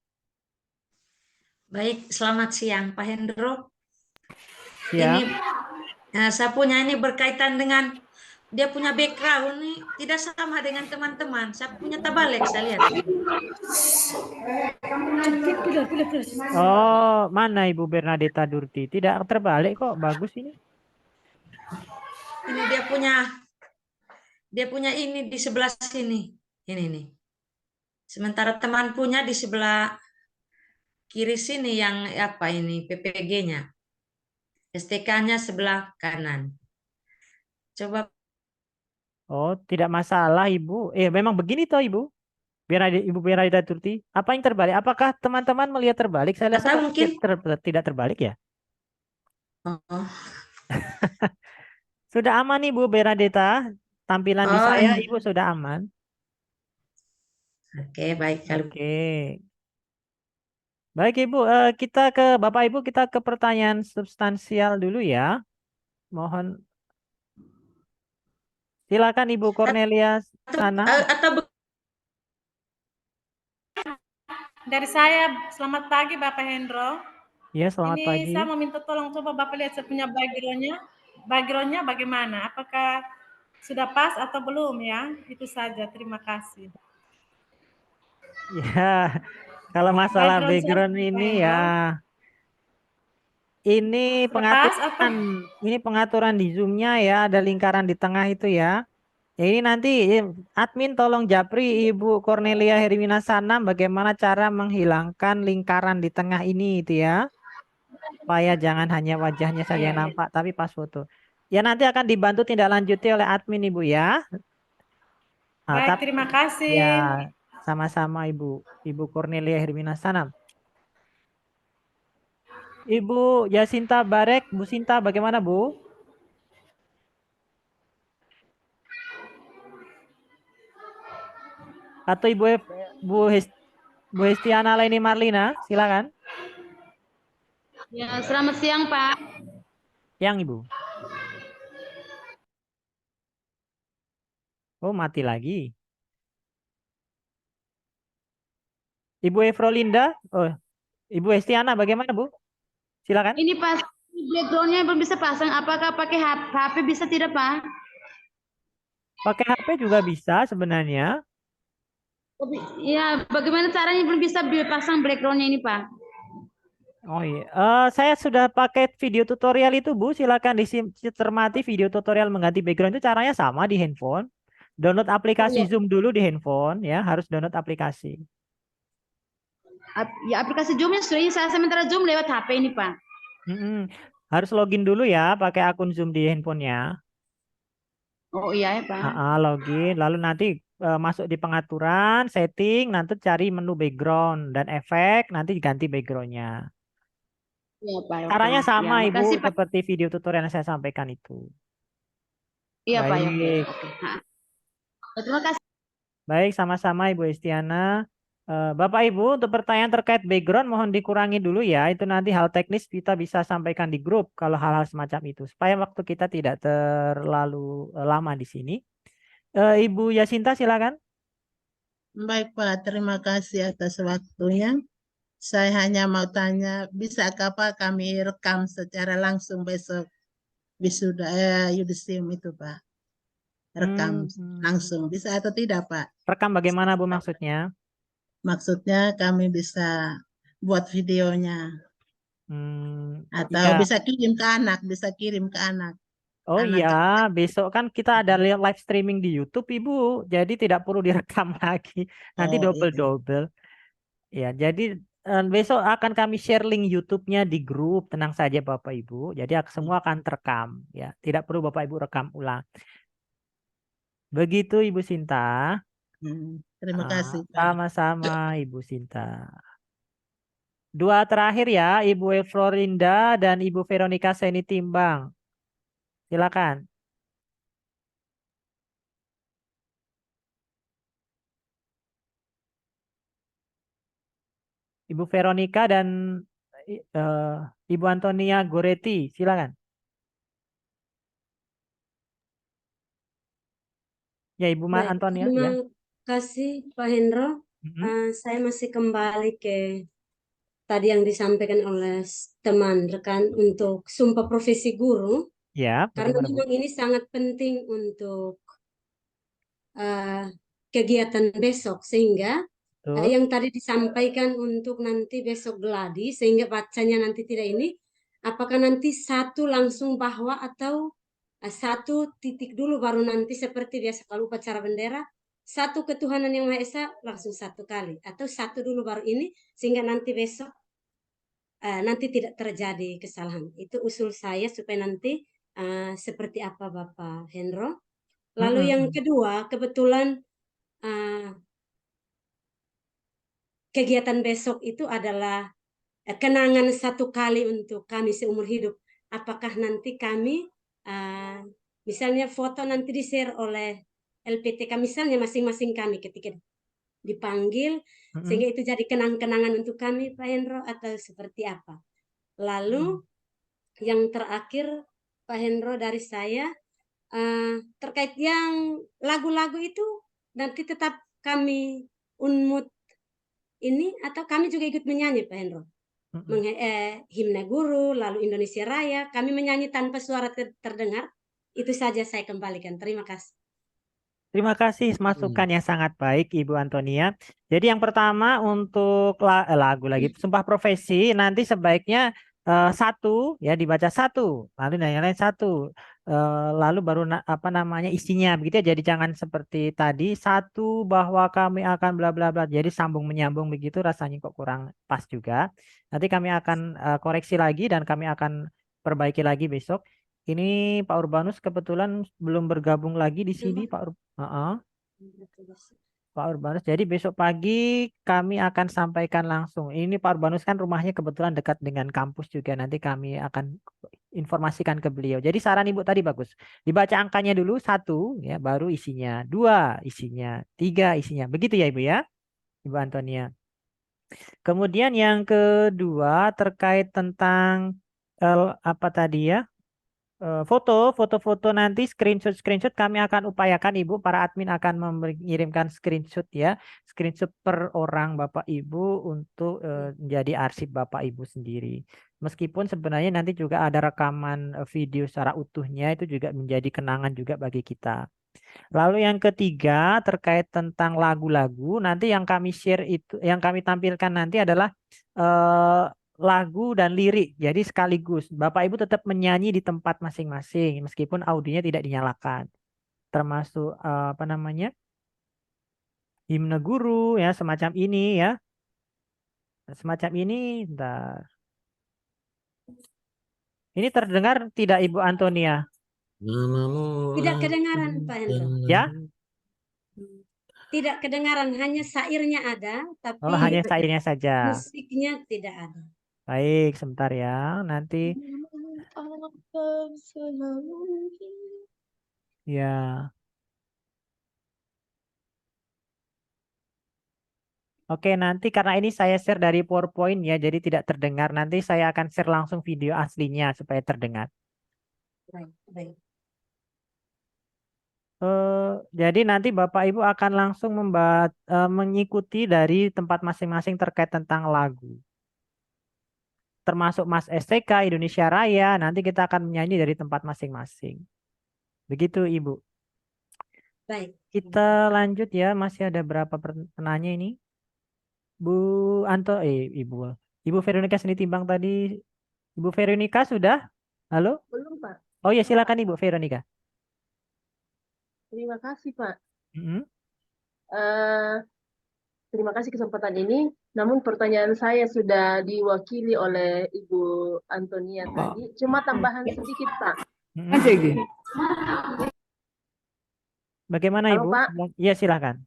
S12: Baik, selamat siang Pak Hendro.
S1: Siang.
S12: Ini saya punya ini berkaitan dengan dia punya background nih tidak sama dengan teman-teman. Saya punya tabalik saya lihat.
S1: Oh, mana Ibu Bernadetta Durti? Tidak terbalik kok, bagus ini.
S12: Ini dia punya ini di sebelah sini. Ini nih. Sementara teman punya di sebelah kiri sini yang apa ini PPG-nya. STK-nya sebelah kanan. Coba.
S1: Oh, tidak masalah Ibu. Memang begini toh Ibu. Ibu Bernadita Turti, apa yang terbalik? Apakah teman-teman melihat terbalik? Saya lihat
S12: Atau
S1: seperti
S12: mungkin
S1: tidak terbalik ya.
S12: oh,
S1: Sudah aman Ibu Bernadita, tampilan di
S12: oh
S1: saya Ibu sudah aman.
S12: oke baik kalau
S1: Oke. Baik Ibu, kita ke Bapak Ibu, kita ke pertanyaan substansial dulu ya. Mohon silakan Ibu Cornelia Sana.
S12: atau
S13: Dari saya, selamat pagi Bapak Hendro.
S1: Ya, selamat
S13: Ini
S1: pagi.
S13: saya meminta tolong coba Bapak lihat saya punya background-nya. Background-nya bagaimana? Apakah sudah pas atau belum ya? Itu saja, terima kasih.
S1: Ya, kalau masalah background ini ya, ini pengaturan, ini pengaturan di Zoom-nya ya, ada lingkaran di tengah itu ya. Ya ini nanti admin tolong japri Ibu Cornelia Hermina Sanam bagaimana cara menghilangkan lingkaran di tengah ini itu ya. Supaya jangan hanya wajahnya saja yang nampak tapi pas foto. Ya nanti akan dibantu tindak lanjuti oleh admin Ibu ya. Nah,
S13: Baik, terima kasih.
S1: Ya, sama-sama Ibu Cornelia Hermina Sanam. Ibu Yasinta Barek, Bu Sinta bagaimana Bu? Atau Bu Hestiana Leni Marlina, silakan.
S11: Ya, selamat siang Pak.
S1: Yang Ibu. Oh, mati lagi. Ibu Efrolinda, oh, Ibu Hestiana bagaimana Bu? Silakan.
S11: Ini pas backgroundnya belum bisa pasang. Apakah pakai HP bisa tidak Pak?
S1: Pakai HP juga bisa sebenarnya.
S11: Ya, bagaimana caranya belum bisa pasang backgroundnya ini Pak?
S1: Oh iya, saya sudah pakai video tutorial itu Bu. Silakan dicermati video tutorial mengganti background itu caranya sama di handphone. Download aplikasi Zoom dulu di handphone ya, harus download aplikasi.
S11: Ya aplikasi Zoom-nya sudah saya sementara Zoom lewat HP ini Pak.
S1: Harus login dulu ya, pakai akun Zoom di handphonenya.
S11: Oh iya ya Pak.
S1: Login, lalu nanti masuk di pengaturan, setting, nanti cari menu background dan efek, nanti ganti backgroundnya.
S11: Iya Pak.
S1: Caranya sama
S11: ya,
S1: Ibu,
S11: makasih, Pak.
S1: seperti video tutorial yang saya sampaikan itu.
S11: Iya Pak.
S1: Baik.
S11: Oke. Terima kasih.
S1: Baik, sama-sama Ibu Estiana. Bapak Ibu, untuk pertanyaan terkait background mohon dikurangi dulu ya. Itu nanti hal teknis kita bisa sampaikan di grup kalau hal-hal semacam itu. Supaya waktu kita tidak terlalu lama di sini. Ibu Yasinta silakan.
S14: Baik Pak, terima kasih atas waktunya. Saya hanya mau tanya, bisakah Pak kami rekam secara langsung besok wisuda yudisium itu Pak? Rekam langsung, bisa atau tidak Pak?
S1: Rekam bagaimana Bu maksudnya?
S14: Maksudnya kami bisa buat videonya. Atau
S1: ya.
S14: bisa kirim ke anak, bisa kirim ke anak.
S1: Oh iya, besok kan kita ada live streaming di YouTube Ibu, jadi tidak perlu direkam lagi. Nanti double-double. Ya, jadi besok akan kami share link YouTube-nya di grup. Tenang saja Bapak Ibu. Jadi semua akan terekam ya. Tidak perlu Bapak Ibu rekam ulang. Begitu Ibu Sinta.
S14: Terima kasih Pak.
S1: Sama-sama Ibu Sinta. Dua terakhir ya, Ibu Florinda dan Ibu Veronica Seni Timbang. Silakan. Ibu Veronica dan Ibu Antonia Goretti, silakan. Ya, Ibu Antonia.
S15: Terima
S1: ya.
S15: kasih Pak Hendro. Saya masih kembali ke tadi yang disampaikan oleh teman rekan untuk sumpah profesi guru.
S1: Ya,
S15: karena memang ini sangat penting untuk kegiatan besok sehingga yang tadi disampaikan untuk nanti besok gladi sehingga bacanya nanti tidak ini, apakah nanti satu langsung bahwa atau satu titik dulu baru nanti seperti biasa kalau upacara bendera satu ketuhanan yang Maha Esa langsung satu kali atau satu dulu baru ini sehingga nanti besok nanti tidak terjadi kesalahan. Itu usul saya supaya nanti seperti apa Bapak Hendro. Lalu yang kedua kebetulan kegiatan besok itu adalah kenangan satu kali untuk kami seumur hidup. Apakah nanti kami misalnya foto nanti di-share oleh LPTK misalnya masing-masing kami ketika dipanggil, sehingga itu jadi kenang-kenangan untuk kami, Pak Hendro, atau seperti apa? Lalu yang terakhir, Pak Hendro, dari saya terkait yang lagu-lagu itu nanti tetap kami unmut ini atau kami juga ikut menyanyi, Pak Hendro? Himne Guru, lalu Indonesia Raya, kami menyanyi tanpa suara terdengar. Itu saja saya kembalikan. Terima kasih.
S1: Terima kasih masukan yang sangat baik Ibu Antonia. Jadi yang pertama untuk lagu lagi sumpah profesi nanti sebaiknya satu ya dibaca satu, lalu yang lain satu, lalu baru apa namanya isinya begitu ya. Jadi jangan seperti tadi satu bahwa kami akan bla bla bla. Jadi sambung menyambung begitu rasanya kok kurang pas juga. Nanti kami akan koreksi lagi dan kami akan perbaiki lagi besok. Ini Pak Urbanus kebetulan belum bergabung lagi di sini Pak Pak Urbanus. Jadi besok pagi kami akan sampaikan langsung. Ini Pak Urbanus kan rumahnya kebetulan dekat dengan kampus juga. Nanti kami akan informasikan ke beliau. Jadi saran Ibu tadi bagus. Dibaca angkanya dulu satu ya, baru isinya, dua isinya, tiga isinya. Begitu ya Ibu ya, Ibu Antonia. Kemudian yang kedua terkait tentang apa tadi ya? Foto-foto nanti screenshot kami akan upayakan Ibu, para admin akan mengirimkan screenshot ya, screenshot per orang Bapak Ibu untuk menjadi arsip Bapak Ibu sendiri. Meskipun sebenarnya nanti juga ada rekaman video secara utuhnya, itu juga menjadi kenangan juga bagi kita. Lalu yang ketiga terkait tentang lagu-lagu, nanti yang kami share itu, yang kami tampilkan nanti adalah lagu dan lirik. Jadi sekaligus Bapak Ibu tetap menyanyi di tempat masing-masing meskipun audionya tidak dinyalakan. Termasuk apa namanya? Himne Guru ya, semacam ini ya. Semacam ini, bentar. Ini terdengar tidak Ibu Antonia?
S15: Tidak kedengaran Pak Hendro.
S1: Ya?
S15: Tidak kedengaran, hanya syairnya ada, tapi
S1: hanya syairnya saja.
S15: musiknya tidak ada.
S1: Baik, sebentar ya. Nanti ya. Oke, nanti karena ini saya share dari PowerPoint ya, jadi tidak terdengar. Nanti saya akan share langsung video aslinya supaya terdengar.
S15: Baik.
S1: Jadi nanti Bapak Ibu akan langsung mengikuti dari tempat masing-masing terkait tentang lagu. Termasuk Mas STK, Indonesia Raya, nanti kita akan menyanyi dari tempat masing-masing. Begitu Ibu.
S15: Baik.
S1: Kita lanjut ya, masih ada berapa penanya ini? Ibu Veronica Seni Timbang tadi. Ibu Veronica sudah? Halo?
S16: Belum, Pak.
S1: Oh ya, silakan Ibu Veronica.
S16: Terima kasih, Pak. Terima kasih kesempatan ini. Namun pertanyaan saya sudah diwakili oleh Ibu Antonia tadi. Cuma tambahan sedikit, Pak.
S1: Bagaimana
S16: Halo,
S1: Ibu?
S16: Pak.
S1: Iya, silakan.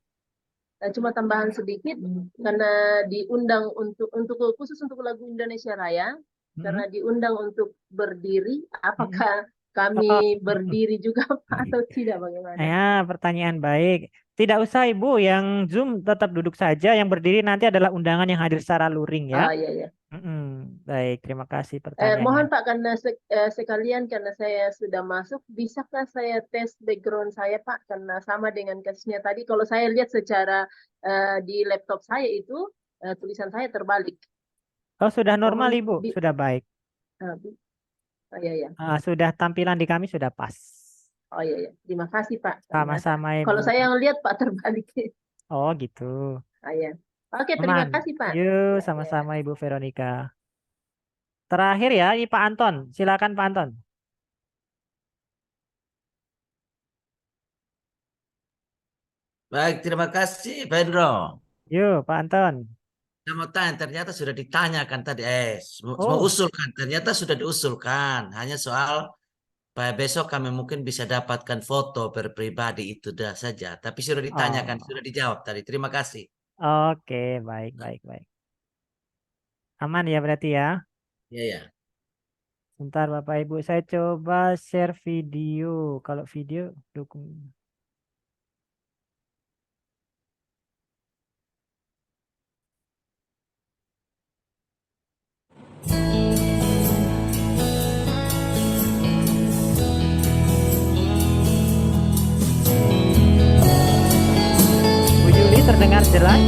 S16: Cuma tambahan sedikit karena diundang untuk khusus untuk lagu Indonesia Raya, karena diundang untuk berdiri, apakah kami berdiri juga Pak atau tidak, bagaimana?
S1: Ya, pertanyaan baik. Tidak usah Ibu, yang Zoom tetap duduk saja, yang berdiri nanti adalah undangan yang hadir secara luring ya.
S16: Iya, iya.
S1: Baik, terima kasih pertanyaannya.
S16: Mohon Pak, karena sekalian karena saya sudah masuk, bisakah saya tes background saya Pak? Karena sama dengan kasusnya tadi, kalau saya lihat secara di laptop saya itu tulisan saya terbalik.
S1: Oh, sudah normal Ibu, sudah baik.
S16: Oh iya, iya.
S1: Sudah tampilan di kami sudah pas.
S16: Oh iya, iya. Terima kasih Pak.
S1: Sama-sama Ibu.
S16: Kalau saya yang lihat Pak terbalik.
S1: Oh gitu.
S16: Iya. Oke, terima kasih Pak.
S1: Yuk, sama-sama Ibu Veronica. Terakhir ya, ini Pak Anton. Silakan Pak Anton.
S17: Baik, terima kasih Pak Hendro.
S1: Yuk, Pak Anton.
S17: Saya mau tanya, ternyata sudah ditanyakan tadi. Semua usulkan, ternyata sudah diusulkan. Hanya soal besok kami mungkin bisa dapatkan foto pribadi itu dah saja. Tapi sudah ditanyakan, sudah dijawab tadi. Terima kasih.
S1: Oke, baik, baik, baik. Aman ya berarti ya.
S17: Ya, ya.
S1: Bentar Bapak Ibu, saya coba share video. Kalau video dukung. Bu Yuli terdengar jelas?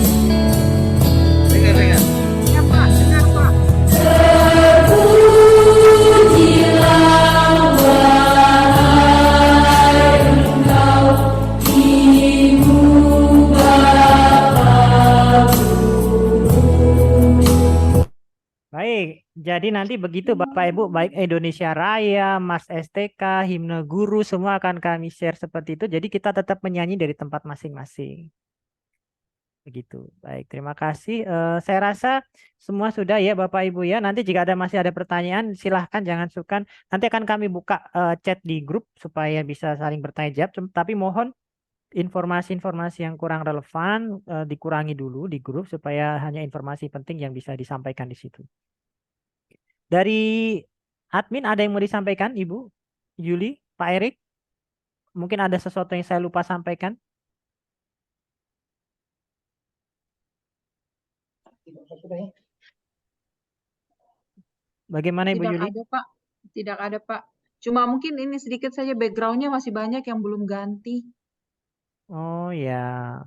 S17: Dengar, dengar.
S3: Ya Pak, dengar Pak.
S1: Baik, jadi nanti begitu Bapak Ibu, baik Indonesia Raya, Mas STK, Himne Guru, semua akan kami share seperti itu. Jadi kita tetap menyanyi dari tempat masing-masing. Begitu. Baik, terima kasih. Saya rasa semua sudah ya Bapak Ibu ya. Nanti jika masih ada pertanyaan, silahkan jangan sungkan. Nanti akan kami buka chat di grup supaya bisa saling bertanya jawab. Tapi mohon informasi-informasi yang kurang relevan dikurangi dulu di grup supaya hanya informasi penting yang bisa disampaikan di situ. Dari admin ada yang mau disampaikan, Ibu Yuli, Pak Erik? Mungkin ada sesuatu yang saya lupa sampaikan? Bagaimana Ibu
S3: Tidak
S1: Yuli?
S3: ada Pak, tidak ada Pak. Cuma mungkin ini sedikit saja backgroundnya masih banyak yang belum ganti.
S1: Oh ya,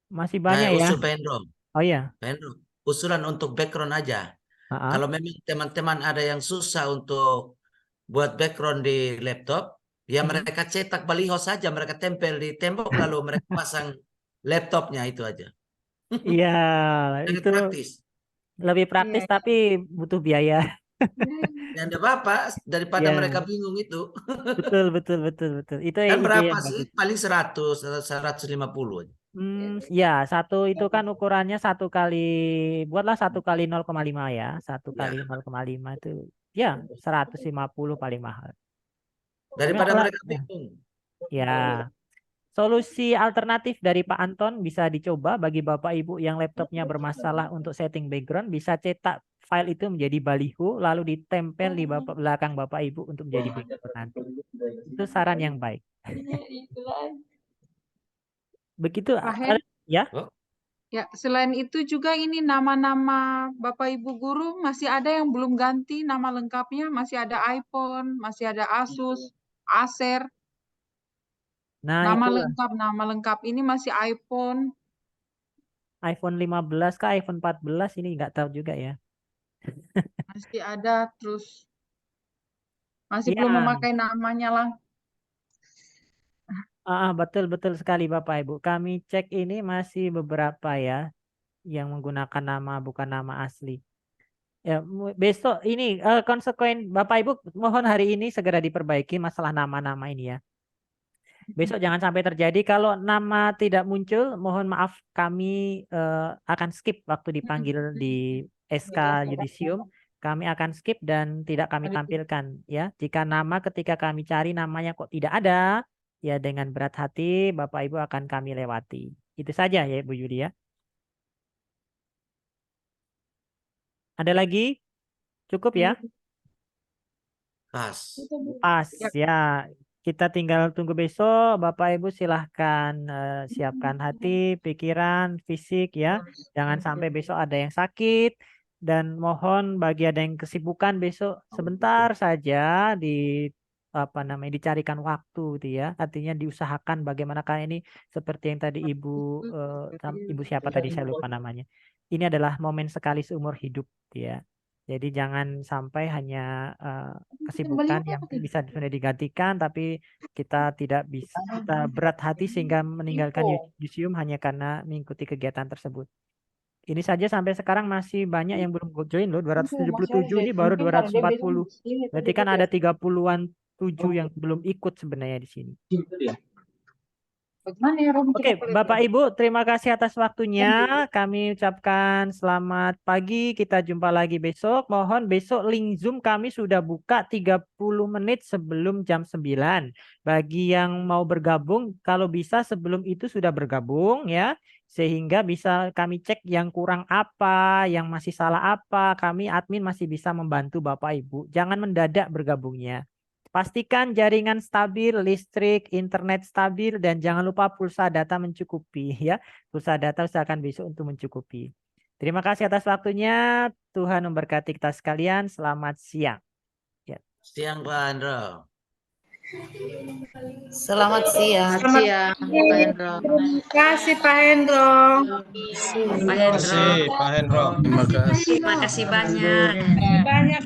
S1: masih
S17: Nah,
S1: banyak ya.
S17: usul Pak Hendro.
S1: Oh ya.
S17: Pak Hendro, usulan untuk background aja. Kalau memang teman-teman ada yang susah untuk buat background di laptop, ya mereka cetak baliho saja, mereka tempel di tembok lalu mereka pasang laptopnya itu aja.
S1: Iya,
S17: Sangat
S1: itu
S17: praktis.
S1: lebih praktis tapi butuh biaya.
S17: Ya enggak apa-apa daripada
S1: Ya.
S17: mereka bingung itu.
S1: Betul, betul, betul, betul. Itu
S17: Kan
S1: ide
S17: berapa
S1: yang
S17: sih?
S1: bagus.
S17: Paling 100 atau 150 aja.
S1: Ya, satu itu kan ukurannya 1 kali, buatlah 1 kali 0,5 ya. 1 kali 0,5 itu ya 150 paling mahal.
S17: Daripada mereka bingung.
S1: Ya, solusi alternatif dari Pak Anton bisa dicoba bagi Bapak Ibu yang laptopnya bermasalah untuk setting background, bisa cetak file itu menjadi baliho lalu ditempel di belakang Bapak Ibu untuk menjadi background nanti. Itu saran yang baik. Begitu ya?
S3: Ya, selain itu juga ini nama-nama Bapak Ibu guru masih ada yang belum ganti nama lengkapnya, masih ada iPhone, masih ada Asus, Acer.
S1: Nah,
S3: nama lengkap ini masih iPhone.
S1: iPhone 15 kah iPhone 14 ini nggak tahu juga ya.
S3: Masih ada terus masih belum memakai namanya lah.
S1: Betul sekali Bapak Ibu. Kami cek ini masih beberapa ya yang menggunakan nama bukan nama asli. Ya, besok ini konsekuen Bapak Ibu mohon hari ini segera diperbaiki masalah nama-nama ini ya. Besok jangan sampai terjadi kalau nama tidak muncul, mohon maaf kami akan skip waktu dipanggil di SK Yudisium. Kami akan skip dan tidak kami tampilkan ya. Jika nama ketika kami cari namanya kok tidak ada, ya dengan berat hati Bapak Ibu akan kami lewati. Itu saja ya Bu Yuli ya. Ada lagi? Cukup ya?
S17: Pas.
S1: Pas ya. Kita tinggal tunggu besok. Bapak Ibu silahkan siapkan hati, pikiran, fisik ya. Jangan sampai besok ada yang sakit. Dan mohon bagi ada yang kesibukan besok sebentar saja dicarikan waktu gitu ya. Artinya diusahakan bagaimana kan ini seperti yang tadi Ibu siapa tadi saya lupa namanya. Ini adalah momen sekali seumur hidup ya. Jadi jangan sampai hanya kesibukan yang bisa sudah digantikan tapi kita tidak bisa berat hati sehingga meninggalkan Yudisium hanya karena mengikuti kegiatan tersebut. Ini saja sampai sekarang masih banyak yang belum join loh, 277 ini baru 240. Berarti kan ada 30-an 7 yang belum ikut sebenarnya di sini.
S3: Bagaimana ya, Rom?
S1: Oke, Bapak Ibu, terima kasih atas waktunya. Kami ucapkan selamat pagi. Kita jumpa lagi besok. Mohon besok link Zoom kami sudah buka 30 menit sebelum jam 9. Bagi yang mau bergabung, kalau bisa sebelum itu sudah bergabung ya. Sehingga bisa kami cek yang kurang apa, yang masih salah apa. Kami admin masih bisa membantu Bapak Ibu. Jangan mendadak bergabungnya. Pastikan jaringan stabil, listrik, internet stabil, dan jangan lupa pulsa data mencukupi ya. Pulsa data usahakan besok untuk mencukupi. Terima kasih atas waktunya. Tuhan memberkati kita sekalian. Selamat siang. Ya.
S17: Siang Pak Hendro.
S18: Selamat siang.
S12: Selamat siang, Pak Hendro.
S13: Terima kasih Pak Hendro.
S12: Pak Hendro.
S18: Pak Hendro.
S12: Terima kasih banyak.
S13: Banyak.